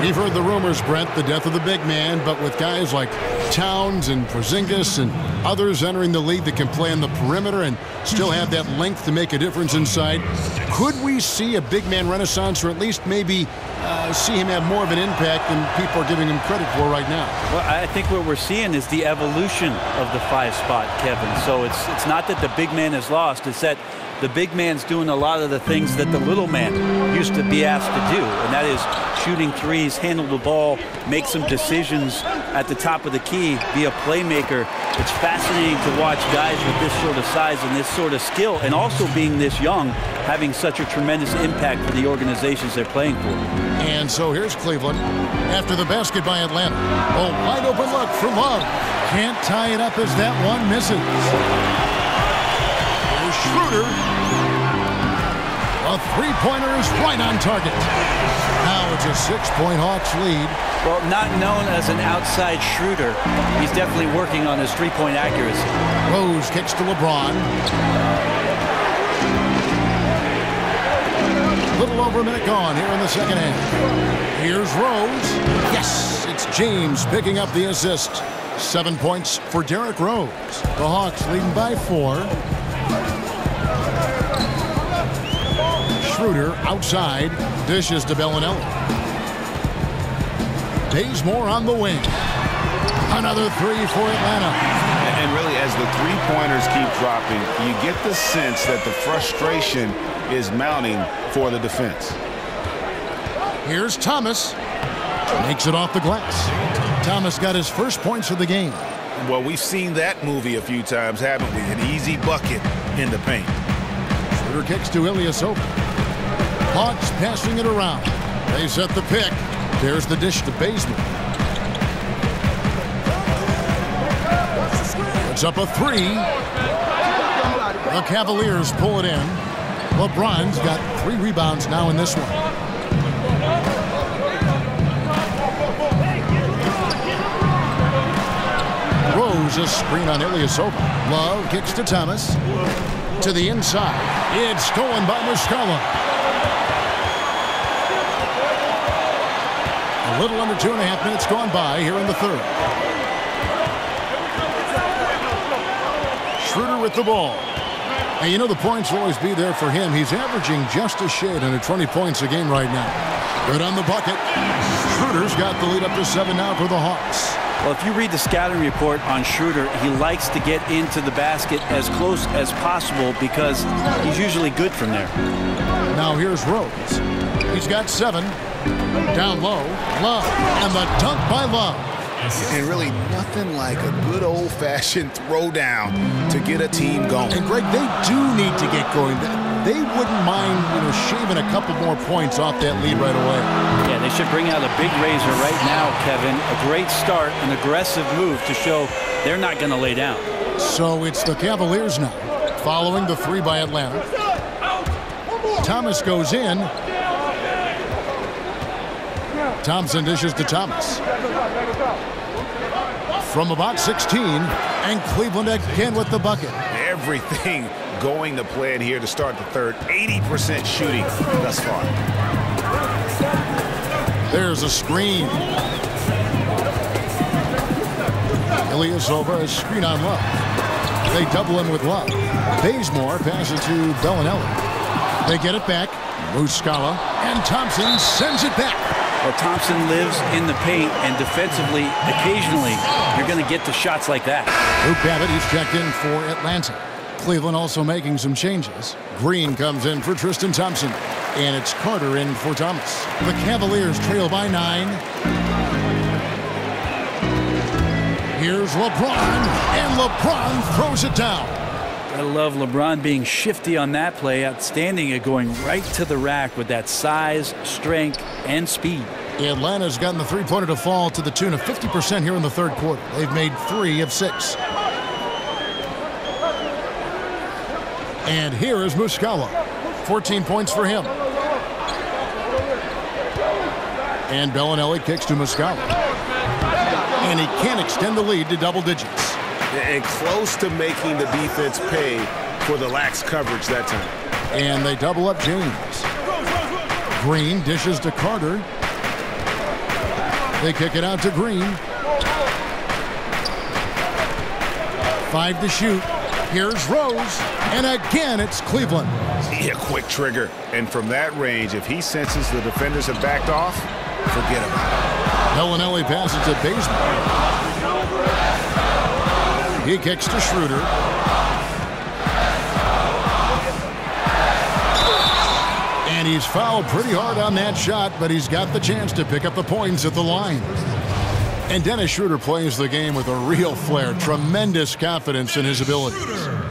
We've heard the rumors, Brent, the death of the big man, but with guys like Towns and Porzingis and others entering the league that can play on the perimeter and still have that length to make a difference inside, could we see a big man renaissance, or at least maybe see him have more of an impact than people are giving him credit for right now? Well, I think what we're seeing is the evolution of the 5 spot, Kevin. So it's not that the big man is lost, it's that the big man's doing a lot of the things that the little man used to be asked to do, and that is shooting threes, handle the ball, make some decisions at the top of the key, be a playmaker. It's fascinating to watch guys with this sort of size and this sort of skill, and also being this young, having such a tremendous impact for the organizations they're playing for. And so here's Cleveland after the basket by Atlanta. A wide open look for Love. Can't tie it up as that one misses. Schroeder. A three-pointer is right on target. Now it's a 6-point Hawks lead. Well, not known as an outside shooter, he's definitely working on his three-point accuracy. Rose kicks to LeBron. A little over a minute gone here in the second half. Here's Rose. Yes, it's James picking up the assist. 7 points for Derrick Rose. The Hawks leading by 4. Schroeder outside, dishes to Bellinelli. Bazemore on the wing. Another 3 for Atlanta. And really, as the three-pointers keep dropping, you get the sense that the frustration is mounting for the defense. Here's Thomas. Makes it off the glass. Thomas got his first points of the game. Well, we've seen that movie a few times, haven't we? An easy bucket in the paint. Schroeder kicks to Ilyasova. Hawks passing it around. They set the pick. There's the dish to Bazemore. It's up a 3. The Cavaliers pull it in. LeBron's got 3 rebounds now in this one. Rose a screen on Ilyasova. Love kicks to Thomas. To the inside. It's stolen by Muscala. A little under 2.5 minutes gone by here in the third. Schroeder with the ball. And you know the points will always be there for him. He's averaging just a shade under 20 points a game right now. Good on the bucket. Schroeder's got the lead up to 7 now for the Hawks. Well, if you read the scouting report on Schroeder, he likes to get into the basket as close as possible because he's usually good from there. Now here's Rose. He's got 7. Down low, Love, and the dunk by Love. And really nothing like a good old-fashioned throwdown to get a team going. And Greg, they do need to get going. They wouldn't mind, shaving a couple more points off that lead right away. Yeah, they should bring out a big razor right now, Kevin. A great start, an aggressive move to show they're not going to lay down. So it's the Cavaliers now, following the 3 by Atlanta. Thomas goes in. Thompson dishes to Thomas. From about 16, and Cleveland again with the bucket. Everything going to plan here to start the third. 80% shooting thus far. There's a screen. Ilyasova, a screen on Love. They double him with Love. Bazemore passes to Bellinelli. They get it back. Muscala, and Thompson sends it back. Well, Thompson lives in the paint, and defensively, occasionally, you're going to get to shots like that. Luke Babbitt, he's checked in for Atlanta. Cleveland also making some changes. Green comes in for Tristan Thompson, and it's Carter in for Thomas. The Cavaliers trail by 9. Here's LeBron, and LeBron throws it down. I love LeBron being shifty on that play. Outstanding at going right to the rack with that size, strength, and speed. Atlanta's gotten the three-pointer to fall to the tune of 50% here in the third quarter. They've made 3 of 6. And here is Muscala. 14 points for him. And Bellinelli kicks to Muscala. And he can't extend the lead to double digits. And close to making the defense pay for the lax coverage that time. And they double up James. Green dishes to Carter. They kick it out to Green. 5 to shoot. Here's Rose. And again, it's Cleveland. Yeah, quick trigger. And from that range, if he senses the defenders have backed off, forget about it. Bellinelli passes to Bazemore. He kicks to Schroeder. And he's fouled pretty hard on that shot, but he's got the chance to pick up the points at the line. And Dennis Schroeder plays the game with a real flair, tremendous confidence in his abilities.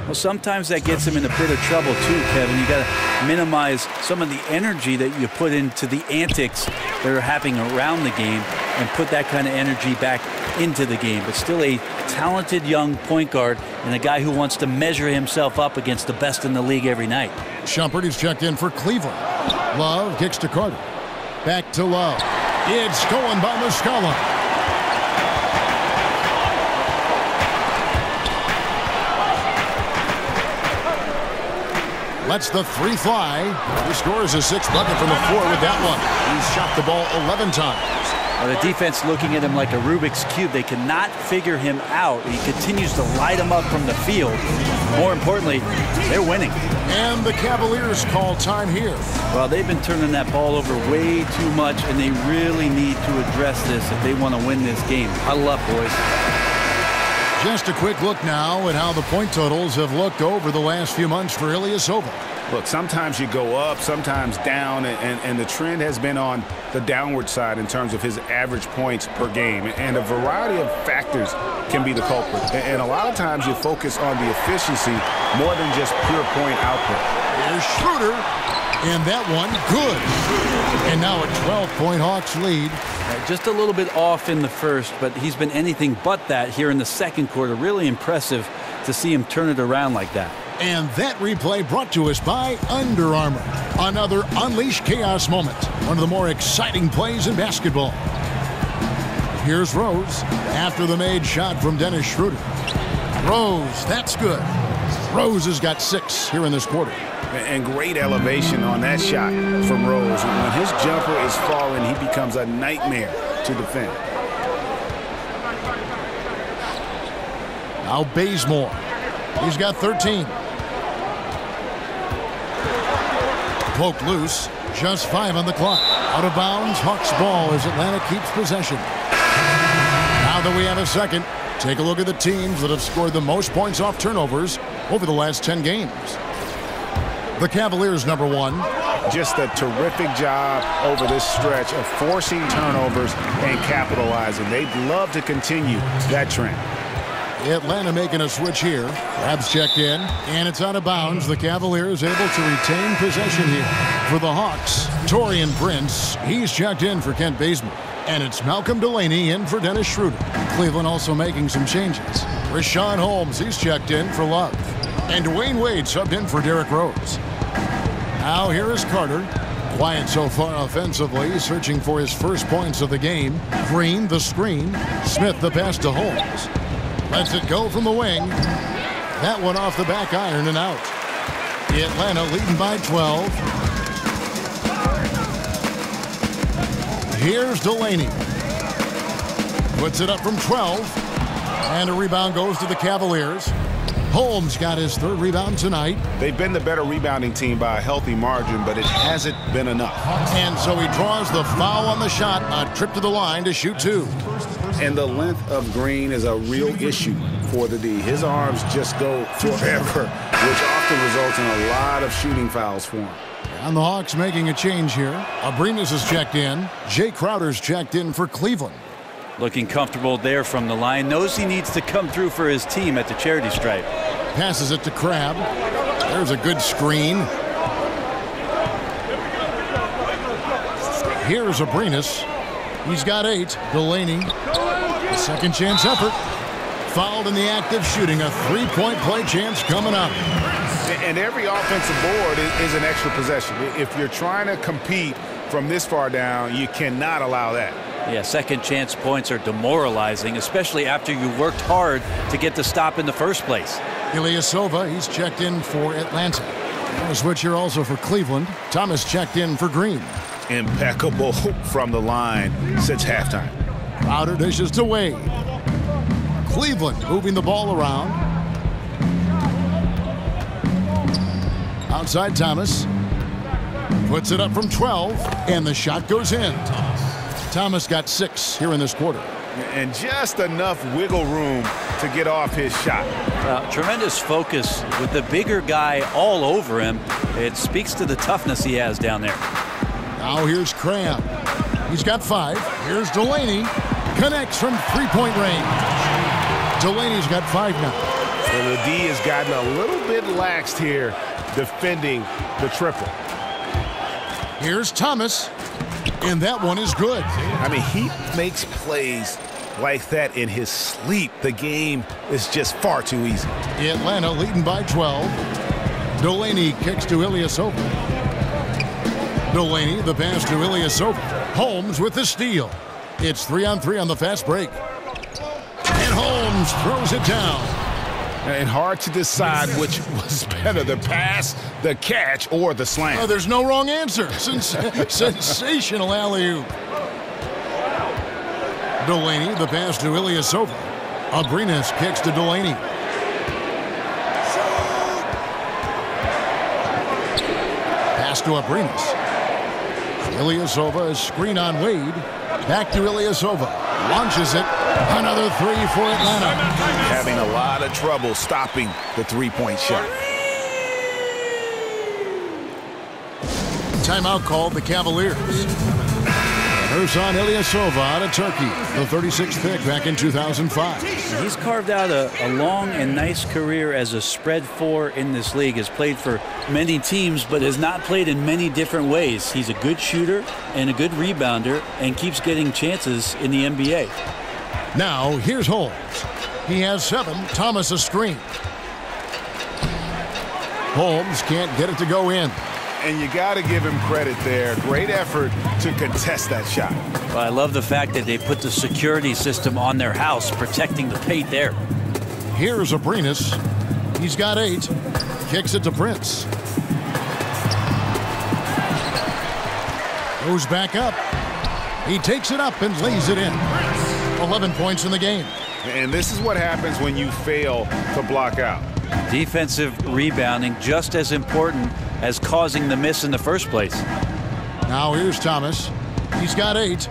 Well, sometimes that gets him in a bit of trouble too, Kevin. You got to minimize some of the energy that you put into the antics that are happening around the game and put that kind of energy back into the game. But still a talented young point guard and a guy who wants to measure himself up against the best in the league every night. Shumpert is checked in for Cleveland. Love kicks to Carter. Back to Love. It's stolen by Muscala. Lets the 3 fly. He scores a 6th bucket from the floor with that one. He's shot the ball 11 times. Well, the defense looking at him like a Rubik's Cube. They cannot figure him out. He continues to light him up from the field. More importantly, they're winning. And the Cavaliers call time here. Well, they've been turning that ball over way too much, and they really need to address this if they want to win this game. Huddle up, boys. Just a quick look now at how the point totals have looked over the last few months for Ilyasova. Look, sometimes you go up, sometimes down, and the trend has been on the downward side in terms of his average points per game. And a variety of factors can be the culprit. And a lot of times you focus on the efficiency more than just pure point output. Here's Schroeder, and that one good. And now a 12-point Hawks lead. Just a little bit off in the first, but he's been anything but that here in the second quarter. Really impressive to see him turn it around like that. And that replay brought to us by Under Armour. Another Unleash Chaos moment. One of the more exciting plays in basketball. Here's Rose after the made shot from Dennis Schroeder. Rose, that's good. Rose has got 6 here in this quarter. And great elevation on that shot from Rose. When his jumper is falling, he becomes a nightmare to defend. Now Bazemore. He's got 13. Poked loose. Just 5 on the clock. Out of bounds. Hawks ball as Atlanta keeps possession. Now that we have a second, take a look at the teams that have scored the most points off turnovers over the last 10 games. The Cavaliers, number 1. Just a terrific job over this stretch of forcing turnovers and capitalizing. They'd love to continue that trend. Atlanta making a switch here. Crabs checked in, and it's out of bounds. The Cavaliers able to retain possession here. For the Hawks, Taurean Prince, he's checked in for Kent Bazemore. And it's Malcolm Delaney in for Dennis Schroeder. Cleveland also making some changes. Rashawn Holmes, he's checked in for Love. And Dwayne Wade subbed in for Derrick Rose. Now here is Carter. Quiet so far offensively, searching for his first points of the game. Green, the screen. Smith, the pass to Holmes. Lets it go from the wing. That one off the back iron and out. Atlanta leading by 12. Here's Delaney. Puts it up from 12. And a rebound goes to the Cavaliers. Holmes got his 3rd rebound tonight. They've been the better rebounding team by a healthy margin, but it hasn't been enough. And so he draws the foul on the shot. A trip to the line to shoot 2. And the length of Green is a real issue for the D. His arms just go forever, which often results in a lot of shooting fouls for him. And the Hawks making a change here. Abrinas is checked in. Jay Crowder's checked in for Cleveland. Looking comfortable there from the line. Knows he needs to come through for his team at the charity stripe. Passes it to Crab. There's a good screen. Here's Abrinas. He's got 8. Delaney. Second chance effort. Fouled in the act of shooting. A 3-point play chance coming up. And every offensive board is an extra possession. If you're trying to compete from this far down, you cannot allow that. Yeah, second chance points are demoralizing, especially after you worked hard to get the stop in the first place. Ilyasova, he's checked in for Atlanta. A switch here also for Cleveland. Thomas checked in for Green. Impeccable from the line since halftime. Crowder dishes to Wade. Cleveland moving the ball around. Outside Thomas. Puts it up from 12, and the shot goes in. Thomas got 6 here in this quarter. And just enough wiggle room to get off his shot. Tremendous focus with the bigger guy all over him. It speaks to the toughness he has down there. Now here's Cram. He's got 5. Here's Delaney. Connects from three-point range. Delaney's got 5 now. And the D has gotten a little bit laxed here defending the triple. Here's Thomas. And that one is good. I mean, he makes plays like that in his sleep. The game is just far too easy. Atlanta leading by 12. Delaney kicks to Ilyasova. Delaney, the pass to Ilyasova. Holmes with the steal. It's 3-on-3 on the fast break. And Holmes throws it down. And hard to decide which was better, the pass, the catch, or the slam. Oh, there's no wrong answer. Sensational alley-oop. Delaney, the pass to Ilyasova. Abrinas kicks to Delaney. Pass to Abrinas. Ilyasova, a screen on Wade. Back to Ilyasova. Launches it. Another 3 for Atlanta. Having a lot of trouble stopping the three-point shot. Timeout called the Cavaliers. Ersan Ilyasova out of Turkey, the 36th pick back in 2005. He's carved out a long and nice career as a spread 4 in this league. Has played for many teams, but has not played in many different ways. He's a good shooter and a good rebounder and keeps getting chances in the NBA. Now, here's Holmes. He has 7. Thomas a screen. Holmes can't get it to go in. And you got to give him credit there. Great effort to contest that shot. Well, I love the fact that they put the security system on their house, protecting the paint there. Here's Abrinas. He's got 8. Kicks it to Prince. Goes back up. He takes it up and lays it in. 11 points in the game. And this is what happens when you fail to block out. Defensive rebounding just as important as causing the miss in the first place. Now here's Thomas. He's got 8.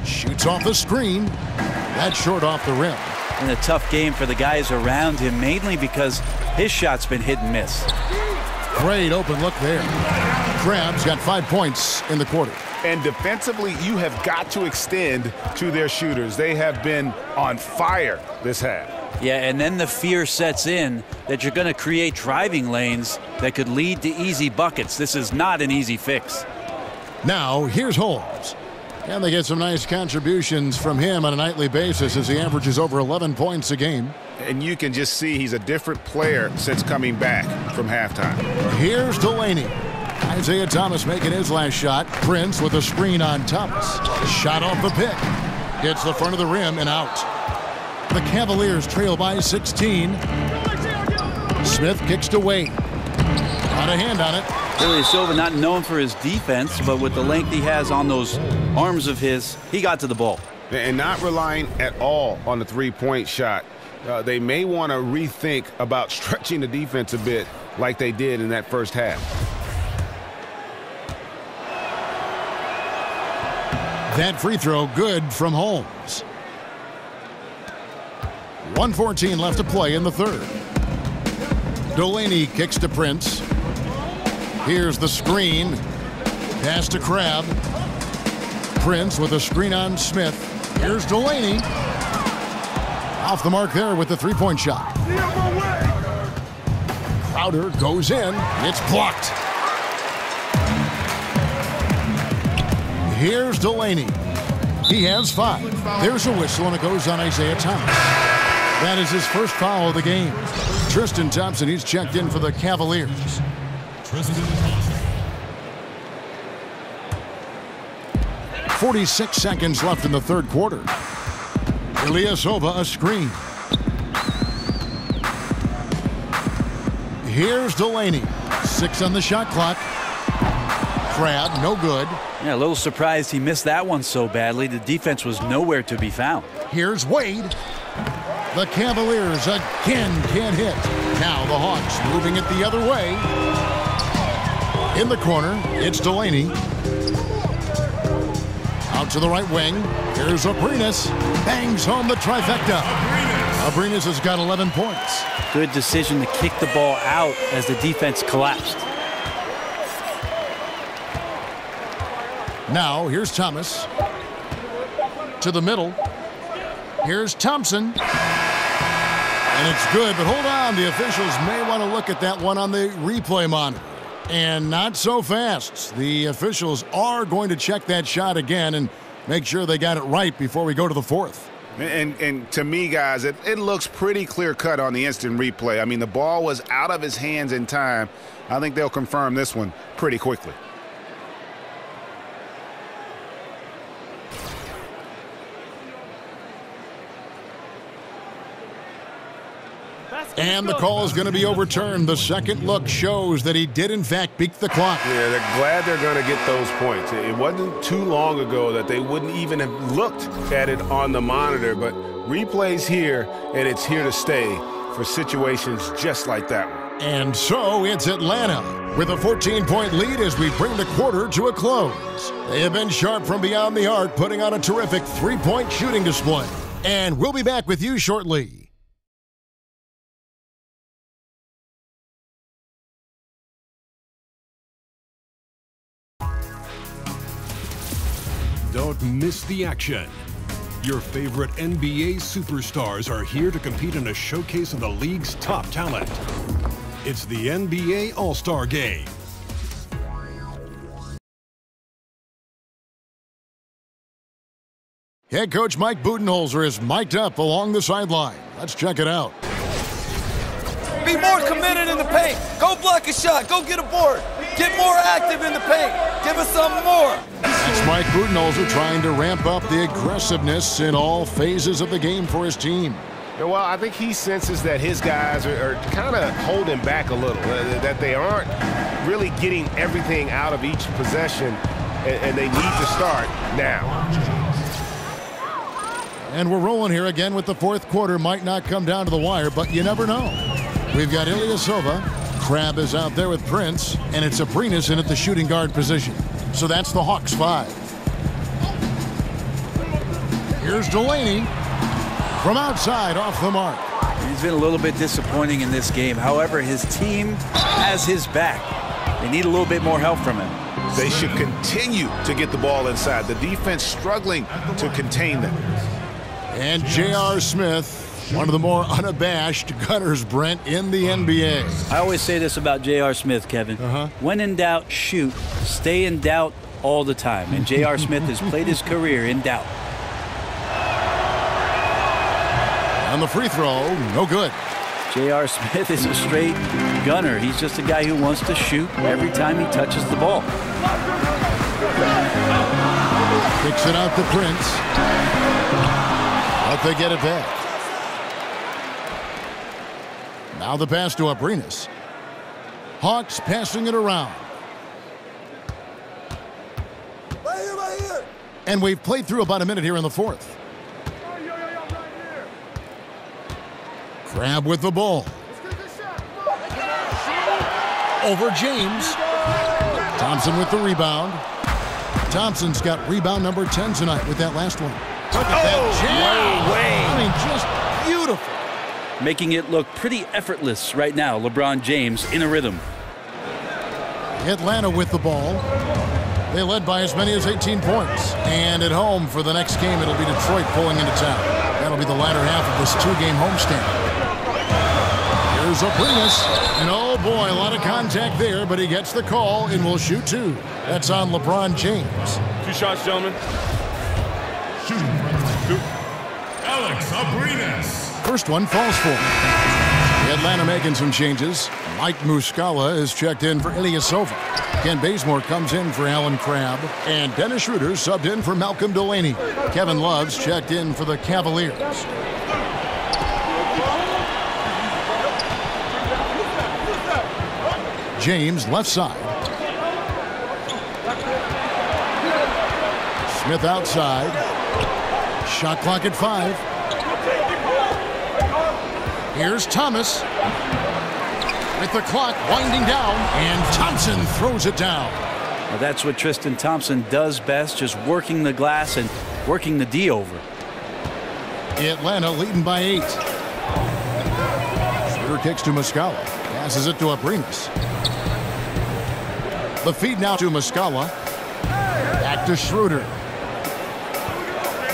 Shoots off the screen. That's short off the rim. And a tough game for the guys around him, mainly because his shot's been hit and miss. Great open look there. Crab's got 5 points in the quarter. And defensively, you have got to extend to their shooters. They have been on fire this half. Yeah, and then the fear sets in that you're going to create driving lanes that could lead to easy buckets. This is not an easy fix. Now, here's Holmes. And they get some nice contributions from him on a nightly basis as he averages over 11 points a game. And you can just see he's a different player since coming back from halftime. Here's Delaney. Isaiah Thomas making his last shot. Prince with a screen on Thomas. Shot off the pick. Hits the front of the rim and out. The Cavaliers trail by 16. Smith kicks to Wade. Got a hand on it. Ilyasova not known for his defense, but with the length he has on those arms of his, he got to the ball. And not relying at all on the three-point shot. They may want to rethink about stretching the defense a bit like they did in that first half. That free throw good from Holmes. 1:14 left to play in the third. Delaney kicks to Prince. Here's the screen. Pass to Crab. Prince with a screen on Smith. Here's Delaney. Off the mark there with the three-point shot. Crowder goes in. It's blocked. Here's Delaney. He has 5. There's a whistle, and it goes on Isaiah Thomas. That is his first foul of the game. Tristan Thompson, he's checked in for the Cavaliers. Tristan Thompson. 46 seconds left in the third quarter. Ilyasova a screen. Here's Delaney. 6 on the shot clock. Crab, no good. Yeah, a little surprised he missed that one so badly. The defense was nowhere to be found. Here's Wade. The Cavaliers again can't hit. Now the Hawks moving it the other way. In the corner, it's Delaney. Out to the right wing. Here's Abrinas. Bangs home the trifecta. Abrinas has got 11 points. Good decision to kick the ball out as the defense collapsed. Now here's Thomas. To the middle. Here's Thompson. And it's good, but hold on. The officials may want to look at that one on the replay monitor. And not so fast. The officials are going to check that shot again and make sure they got it right before we go to the fourth. And to me, guys, it looks pretty clear-cut on the instant replay. I mean, the ball was out of his hands in time. I think they'll confirm this one pretty quickly. And the call is going to be overturned. The second look shows that he did, in fact, beat the clock. Yeah, they're glad they're going to get those points. It wasn't too long ago that they wouldn't even have looked at it on the monitor, but replay's here, and it's here to stay for situations just like that one. And so it's Atlanta with a 14-point lead as we bring the quarter to a close. They have been sharp from beyond the arc, putting on a terrific three-point shooting display. And we'll be back with you shortly. Don't miss the action. Your favorite NBA superstars are here to compete in a showcase of the league's top talent. It's the NBA All-Star Game. Head coach Mike Budenholzer is mic'd up along the sideline. Let's check it out. Be more committed in the paint. Go block a shot. Go get a board. Get more active in the paint. Give us some more. That's Mike Budenholzer trying to ramp up the aggressiveness in all phases of the game for his team. Yeah, well, I think he senses that his guys are kind of holding back a little, that they aren't really getting everything out of each possession, and they need to start now. And we're rolling here again with the fourth quarter. Might not come down to the wire, but you never know. We've got Ilyasova. Crab is out there with Prince, and it's Abrinas in at the shooting guard position. So that's the Hawks 5. Here's Delaney from outside off the mark. He's been a little bit disappointing in this game. However, his team has his back. They need a little bit more help from him. They should continue to get the ball inside. The defense struggling to contain them. And J.R. Smith, one of the more unabashed gunners, Brent, in the NBA. I always say this about J.R. Smith, Kevin. When in doubt, shoot. Stay in doubt all the time. And J.R. Smith has played his career in doubt. On the free throw, no good. J.R. Smith is a straight gunner. He's just a guy who wants to shoot every time he touches the ball. Kicks it out to Prince. But they get it back. Now the pass to Abrinas. Hawks passing it around. Right here. And we've played through about a minute here in the fourth. Crab with the ball. Over James. Thompson with the rebound. Thompson's got rebound number 10 tonight with that last one. Look at that jam. No way. I mean, just beautiful. Making it look pretty effortless right now. LeBron James in a rhythm. Atlanta with the ball. They led by as many as 18 points. And at home for the next game, it'll be Detroit pulling into town. That'll be the latter half of this two-game homestand. Here's Abrinas. And oh boy, a lot of contact there, but he gets the call and will shoot two. That's on LeBron James. 2 shots, gentlemen. Shooting Alex Abrinas. First one falls for him. Atlanta making some changes. Mike Muscala is checked in for Ilyasova. Ken Bazemore comes in for Alan Crabb. And Dennis Schroeder subbed in for Malcolm Delaney. Kevin Love's checked in for the Cavaliers. James left side. Smith outside. Shot clock at 5. Here's Thomas. With the clock winding down, and Thompson throws it down. Well, that's what Tristan Thompson does best, just working the glass and working the D over. Atlanta leading by 8. Schroeder kicks to Muscala. Passes it to Abrinas. The feed now to Muscala. Back to Schroeder.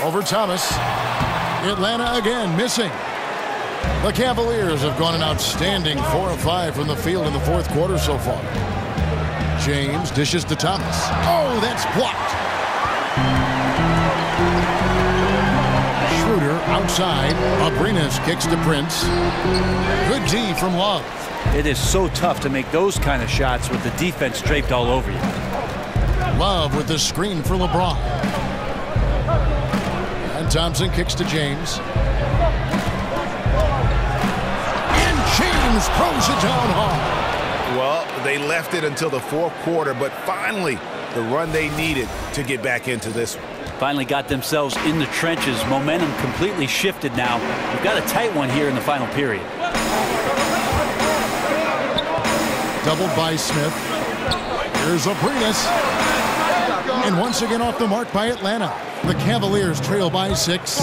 Over Thomas. Atlanta again missing. The Cavaliers have gone an outstanding 4 of 5 from the field in the fourth quarter so far. James dishes to Thomas. Oh, that's blocked. Schroeder outside. Abrinas kicks to Prince. Good D from Love. It is so tough to make those kind of shots with the defense draped all over you. Love with the screen for LeBron. And Thompson kicks to James. And James throws it down hard. Well, they left it until the fourth quarter, but finally the run they needed to get back into this one. Finally got themselves in the trenches. Momentum completely shifted now. We've got a tight one here in the final period. Doubled by Smith. Here's Abrinas. And once again off the mark by Atlanta. The Cavaliers trail by 6.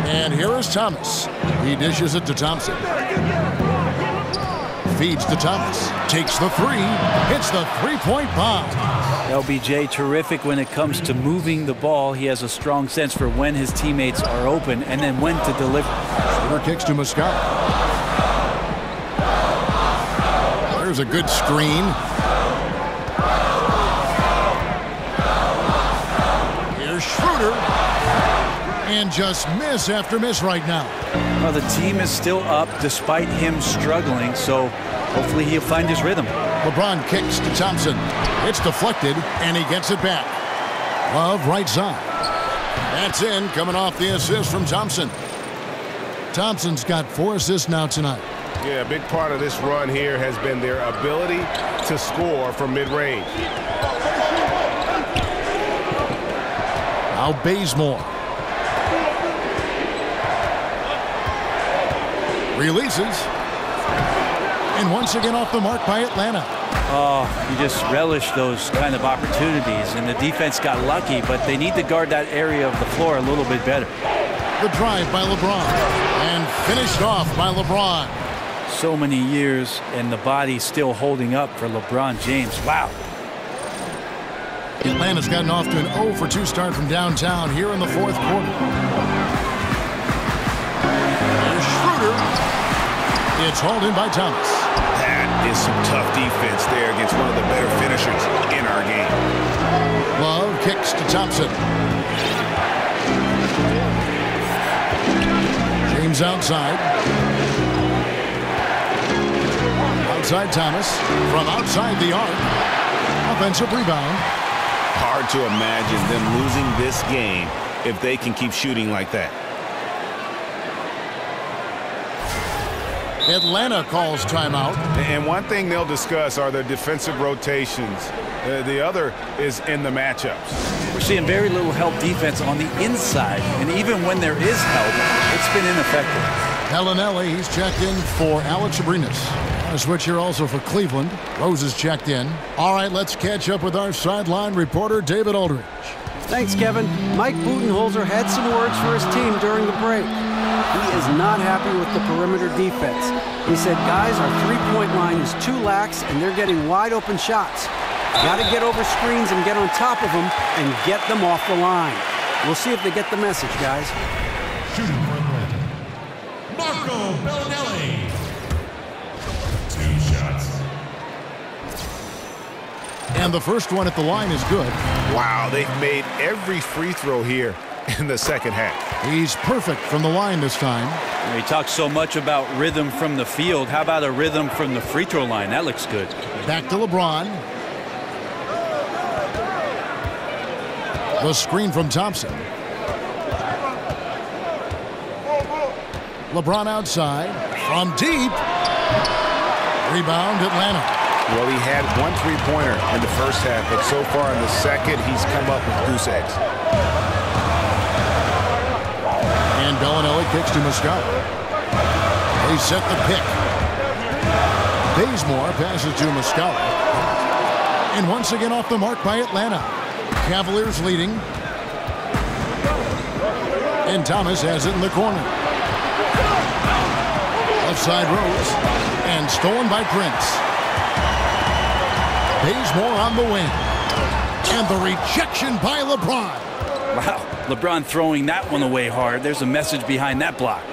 And here is Thomas. He dishes it to Thompson. Feeds to Thomas. Takes the 3. Hits the three-point bomb. LBJ terrific when it comes to moving the ball. He has a strong sense for when his teammates are open and then when to deliver. Schroeder kicks to Muscala. There's a good screen. Here's Schroeder. And just miss after miss right now. Well, the team is still up despite him struggling, so hopefully he'll find his rhythm. LeBron kicks to Thompson. It's deflected, and he gets it back. Love right side. That's in, coming off the assist from Thompson. Thompson's got 4 assists now tonight. Yeah, a big part of this run here has been their ability to score from mid-range. Now Bazemore. Releases. And once again off the mark by Atlanta. Oh, you just relish those kind of opportunities. And the defense got lucky, but they need to guard that area of the floor a little bit better. The drive by LeBron. And finished off by LeBron. So many years, and the body still holding up for LeBron James. Wow. Atlanta's gotten off to an 0 for 2 start from downtown here in the fourth quarter. There's Schroeder. It's hauled in by Thomas. That is some tough defense there against one of the better finishers in our game. Love kicks to Thompson. James outside. Outside Thomas. From outside the arc. Offensive rebound. Hard to imagine them losing this game if they can keep shooting like that. Atlanta calls timeout. And one thing they'll discuss are their defensive rotations. The other is in the matchups. We're seeing very little help defense on the inside, and even when there is help, it's been ineffective. Pellinelli, he's checked in for Alex Abrinas. A switch here also for Cleveland. Rose is checked in. All right, let's catch up with our sideline reporter, David Aldridge. Thanks, Kevin. Mike Budenholzer had some words for his team during the break. He is not happy with the perimeter defense. He said, guys, our three-point line is too lax, and they're getting wide-open shots. Got to get over screens and get on top of them and get them off the line. We'll see if they get the message, guys. Shooting for Atlanta, Marco Bellinelli. 2 shots. And the first one at the line is good. Wow, they've made every free throw here, in the second half. He's perfect from the line this time. He talks so much about rhythm from the field. How about a rhythm from the free throw line? That looks good. Back to LeBron. The screen from Thompson. LeBron outside from deep. Rebound Atlanta. Well, he had one three-pointer in the first half, but so far in the second, he's come up with goose eggs. And Bellinelli kicks to Muscala. They set the pick. Bazemore passes to Muscala. And once again off the mark by Atlanta. Cavaliers leading. And Thomas has it in the corner. Left side Rose. And stolen by Prince. Bazemore on the wing. And the rejection by LeBron. Wow, LeBron throwing that one away hard. There's a message behind that block.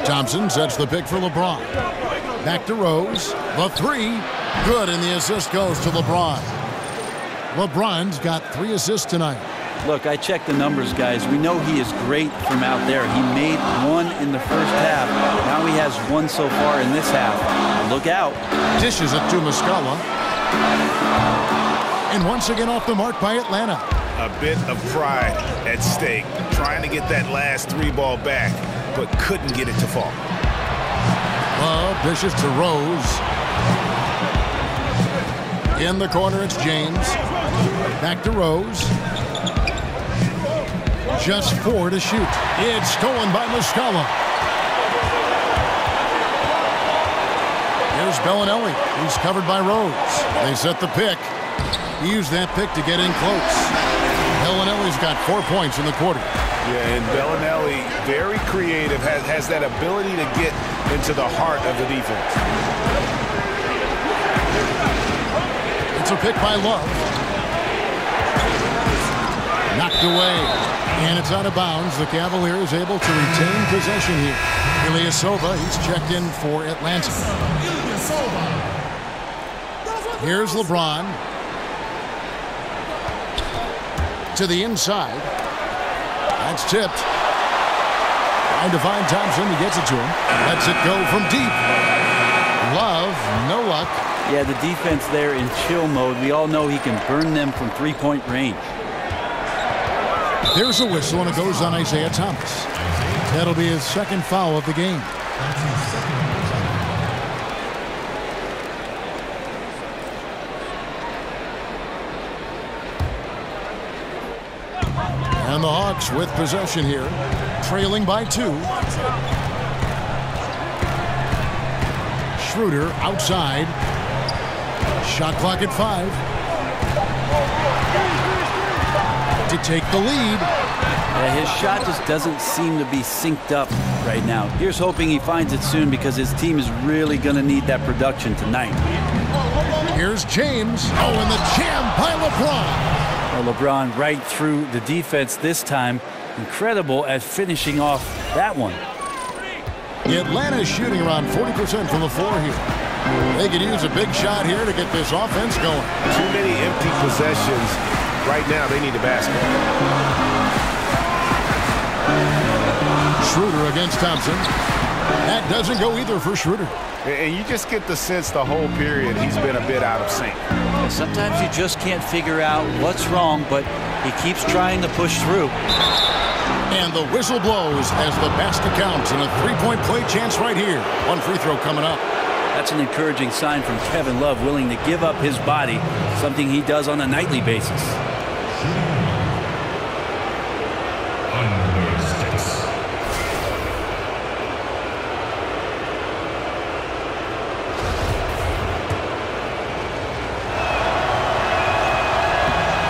Thompson sets the pick for LeBron. Back to Rose. The three. Good, and the assist goes to LeBron. LeBron's got 3 assists tonight. Look, I checked the numbers, guys. We know he is great from out there. He made 1 in the first half. Now he has 1 so far in this half. Look out. Dishes it to Muscala. And once again off the mark by Atlanta. A bit of pride at stake. Trying to get that last 3-ball back, but couldn't get it to fall. Love dishes to Rose. In the corner, it's James. Back to Rose. Just 4 to shoot. It's stolen by Muscala. Here's Bellinelli. He's covered by Rose. They set the pick. He used that pick to get in close. Bellinelli's got 4 points in the quarter. Yeah, and Bellinelli, very creative, has that ability to get into the heart of the defense. It's a pick by Love. Knocked away. And it's out of bounds. The Cavaliers able to retain possession here. Ilyasova, he's checked in for Atlanta. Here's LeBron. To the inside. That's tipped. Trying to find Thompson. He gets it to him. Lets it go from deep. Love, no luck. Yeah, the defense there in chill mode. We all know he can burn them from 3-point range. There's a whistle, and it goes on Isaiah Thomas. That'll be his 2nd foul of the game. And the Hawks with possession here, trailing by 2. Schroeder outside. Shot clock at 5. To take the lead. His shot just doesn't seem to be synced up right now. Here's hoping he finds it soon because his team is really going to need that production tonight. Here's James. Oh, and the jam by LeBron. Well, LeBron right through the defense this time. Incredible at finishing off that one. Atlanta is shooting around 40% from the floor here. They could use a big shot here to get this offense going. Too many empty possessions. Right now, they need a basket. Schroeder against Thompson. That doesn't go either for Schroeder. And you just get the sense the whole period he's been a bit out of sync. And sometimes you just can't figure out what's wrong, but he keeps trying to push through. And the whistle blows as the basket counts, and a 3-point play chance right here. 1 free throw coming up. That's an encouraging sign from Kevin Love, willing to give up his body, something he does on a nightly basis.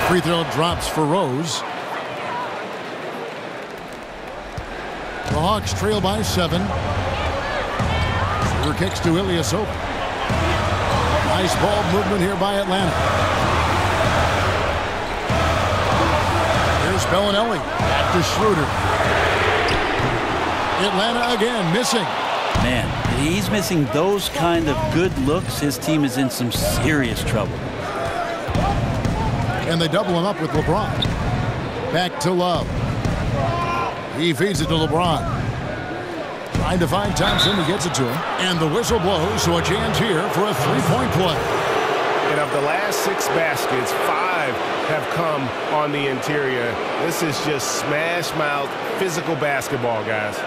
Free throw drops for Rose. The Hawks trail by 7. Schroeder kicks to Ilyasova. Nice ball movement here by Atlanta. Here's Bellinelli. Back to Schroeder. Atlanta again missing. Man, he's missing those kind of good looks. His team is in some serious trouble. And they double him up with LeBron. Back to Love. He feeds it to LeBron. Trying to find Thompson. He gets it to him. And the whistle blows, so a chance here for a three-point play. And of the last 6 baskets, 5 have come on the interior. This is just smash-mouth physical basketball, guys.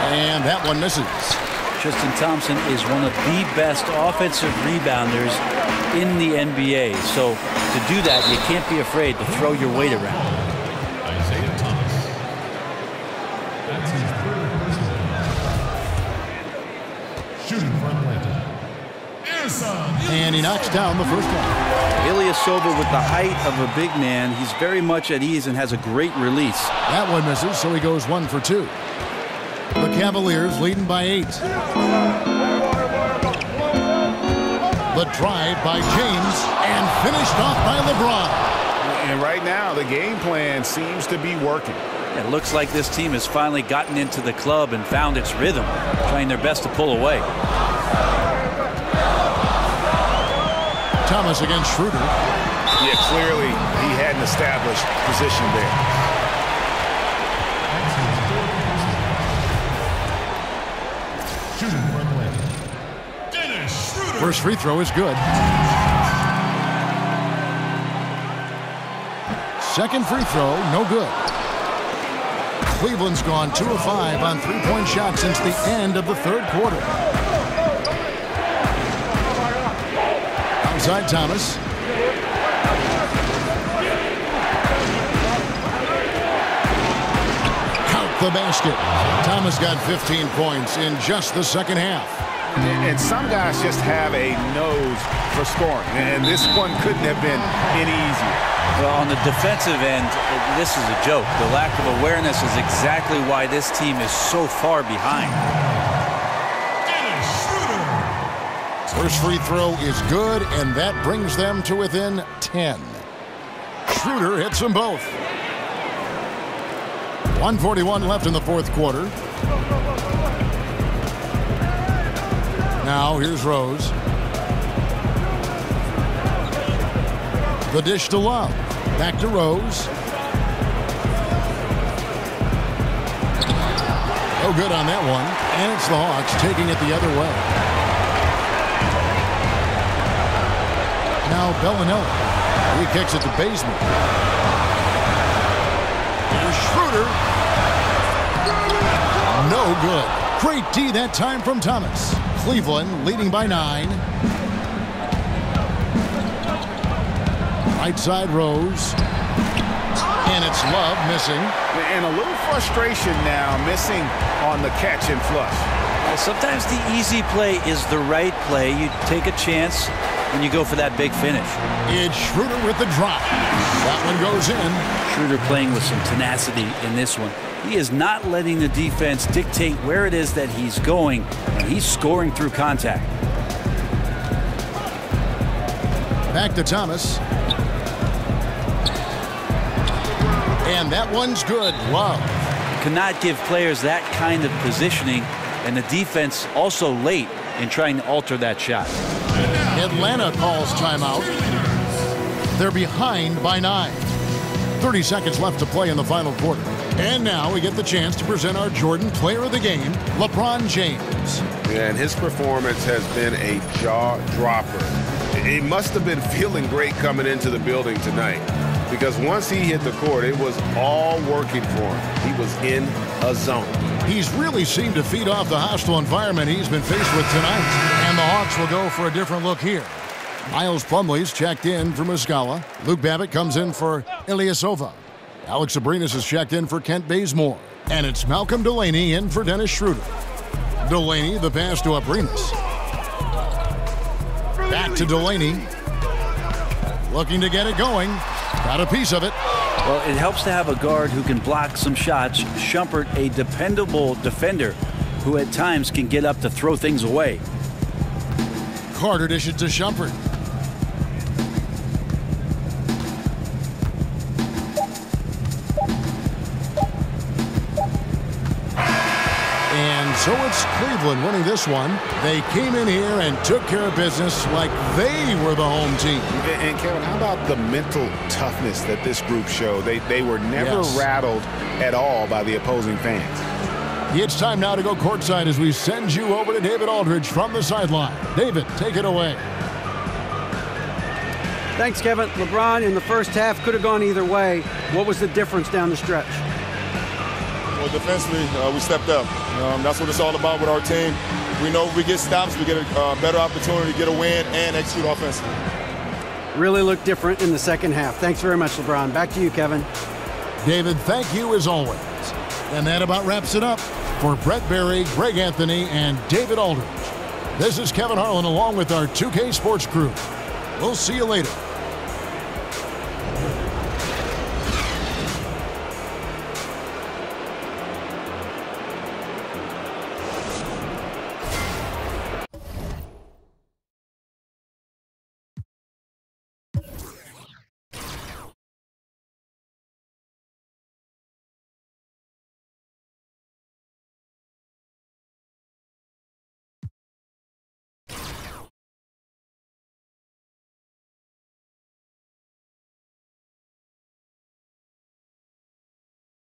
And that one misses. Tristan Thompson is one of the best offensive rebounders in the NBA. So to do that, you can't be afraid to throw your weight around. Isaiah Thomas. That's his third personal. Shooting for Atlanta. And he knocks down the first one. Ilyasova with the height of a big man. He's very much at ease and has a great release. That one misses, so he goes 1 for 2. The Cavaliers leading by 8. The drive by James and finished off by LeBron. And right now, the game plan seems to be working. It looks like this team has finally gotten into the club and found its rhythm, trying their best to pull away. Thomas against Schroeder. Yeah, clearly he had an established position there. Shooting for Atlanta. Dennis Schroeder. First free throw is good. Second free throw, no good. Cleveland's gone 2 of 5 on three-point shots since the end of the third quarter. Outside Thomas. Count the basket. Thomas got 15 points in just the second half. And some guys just have a nose for scoring, and this one couldn't have been any easier. Well, on the defensive end, this is a joke. The lack of awareness is exactly why this team is so far behind. First free throw is good, and that brings them to within 10. Schroeder hits them both. 1:41 left in the fourth quarter. Now here's Rose. The dish to Love. Back to Rose. Oh, good on that one. And it's the Hawks taking it the other way. Now Bellinelli. He kicks it to Bazemore. Here's Schroeder. No good. Great D that time from Thomas. Cleveland leading by 9. Right side Rose. And it's Love missing. And a little frustration now, missing on the catch and flush. Well, sometimes the easy play is the right play. You take a chance and you go for that big finish. It's Schroeder with the drop. That one goes in. Schroeder playing with some tenacity in this one. He is not letting the defense dictate where it is that he's going, and he's scoring through contact. Back to Thomas. And that one's good. Love. Cannot give players that kind of positioning, and the defense also late in trying to alter that shot. Atlanta calls timeout. They're behind by 9. 30 seconds left to play in the final quarter. And now we get the chance to present our Jordan Player of the Game, LeBron James. Yeah, and his performance has been a jaw-dropper. He must have been feeling great coming into the building tonight, because once he hit the court, it was all working for him. He was in a zone. He's really seemed to feed off the hostile environment he's been faced with tonight. And the Hawks will go for a different look here. Miles Plumlee's checked in for Muscala. Luke Babbitt comes in for Ilyasova. Alex Abrinas is checked in for Kent Bazemore. And it's Malcolm Delaney in for Dennis Schroeder. Delaney, the pass to Abrinas. Back to Delaney. Looking to get it going. Got a piece of it. Well, it helps to have a guard who can block some shots. Shumpert, a dependable defender who at times can get up to throw things away. Carter dishes to Shumpert. And so it's Cleveland winning this one. They came in here and took care of business like they were the home team. And Kevin, how about the mental toughness that this group showed? They were never rattled at all by the opposing fans. It's time now to go courtside as we send you over to David Aldridge from the sideline. David, take it away. Thanks, Kevin. LeBron in the first half could have gone either way. What was the difference down the stretch? Well, defensively, we stepped up. That's what it's all about with our team. We know if we get stops, we get a better opportunity to get a win and execute offensively. Really looked different in the second half. Thanks very much, LeBron. Back to you, Kevin. David, thank you as always. And that about wraps it up for Brett Berry, Greg Anthony, and David Aldridge. This is Kevin Harlan along with our 2K Sports crew. We'll see you later.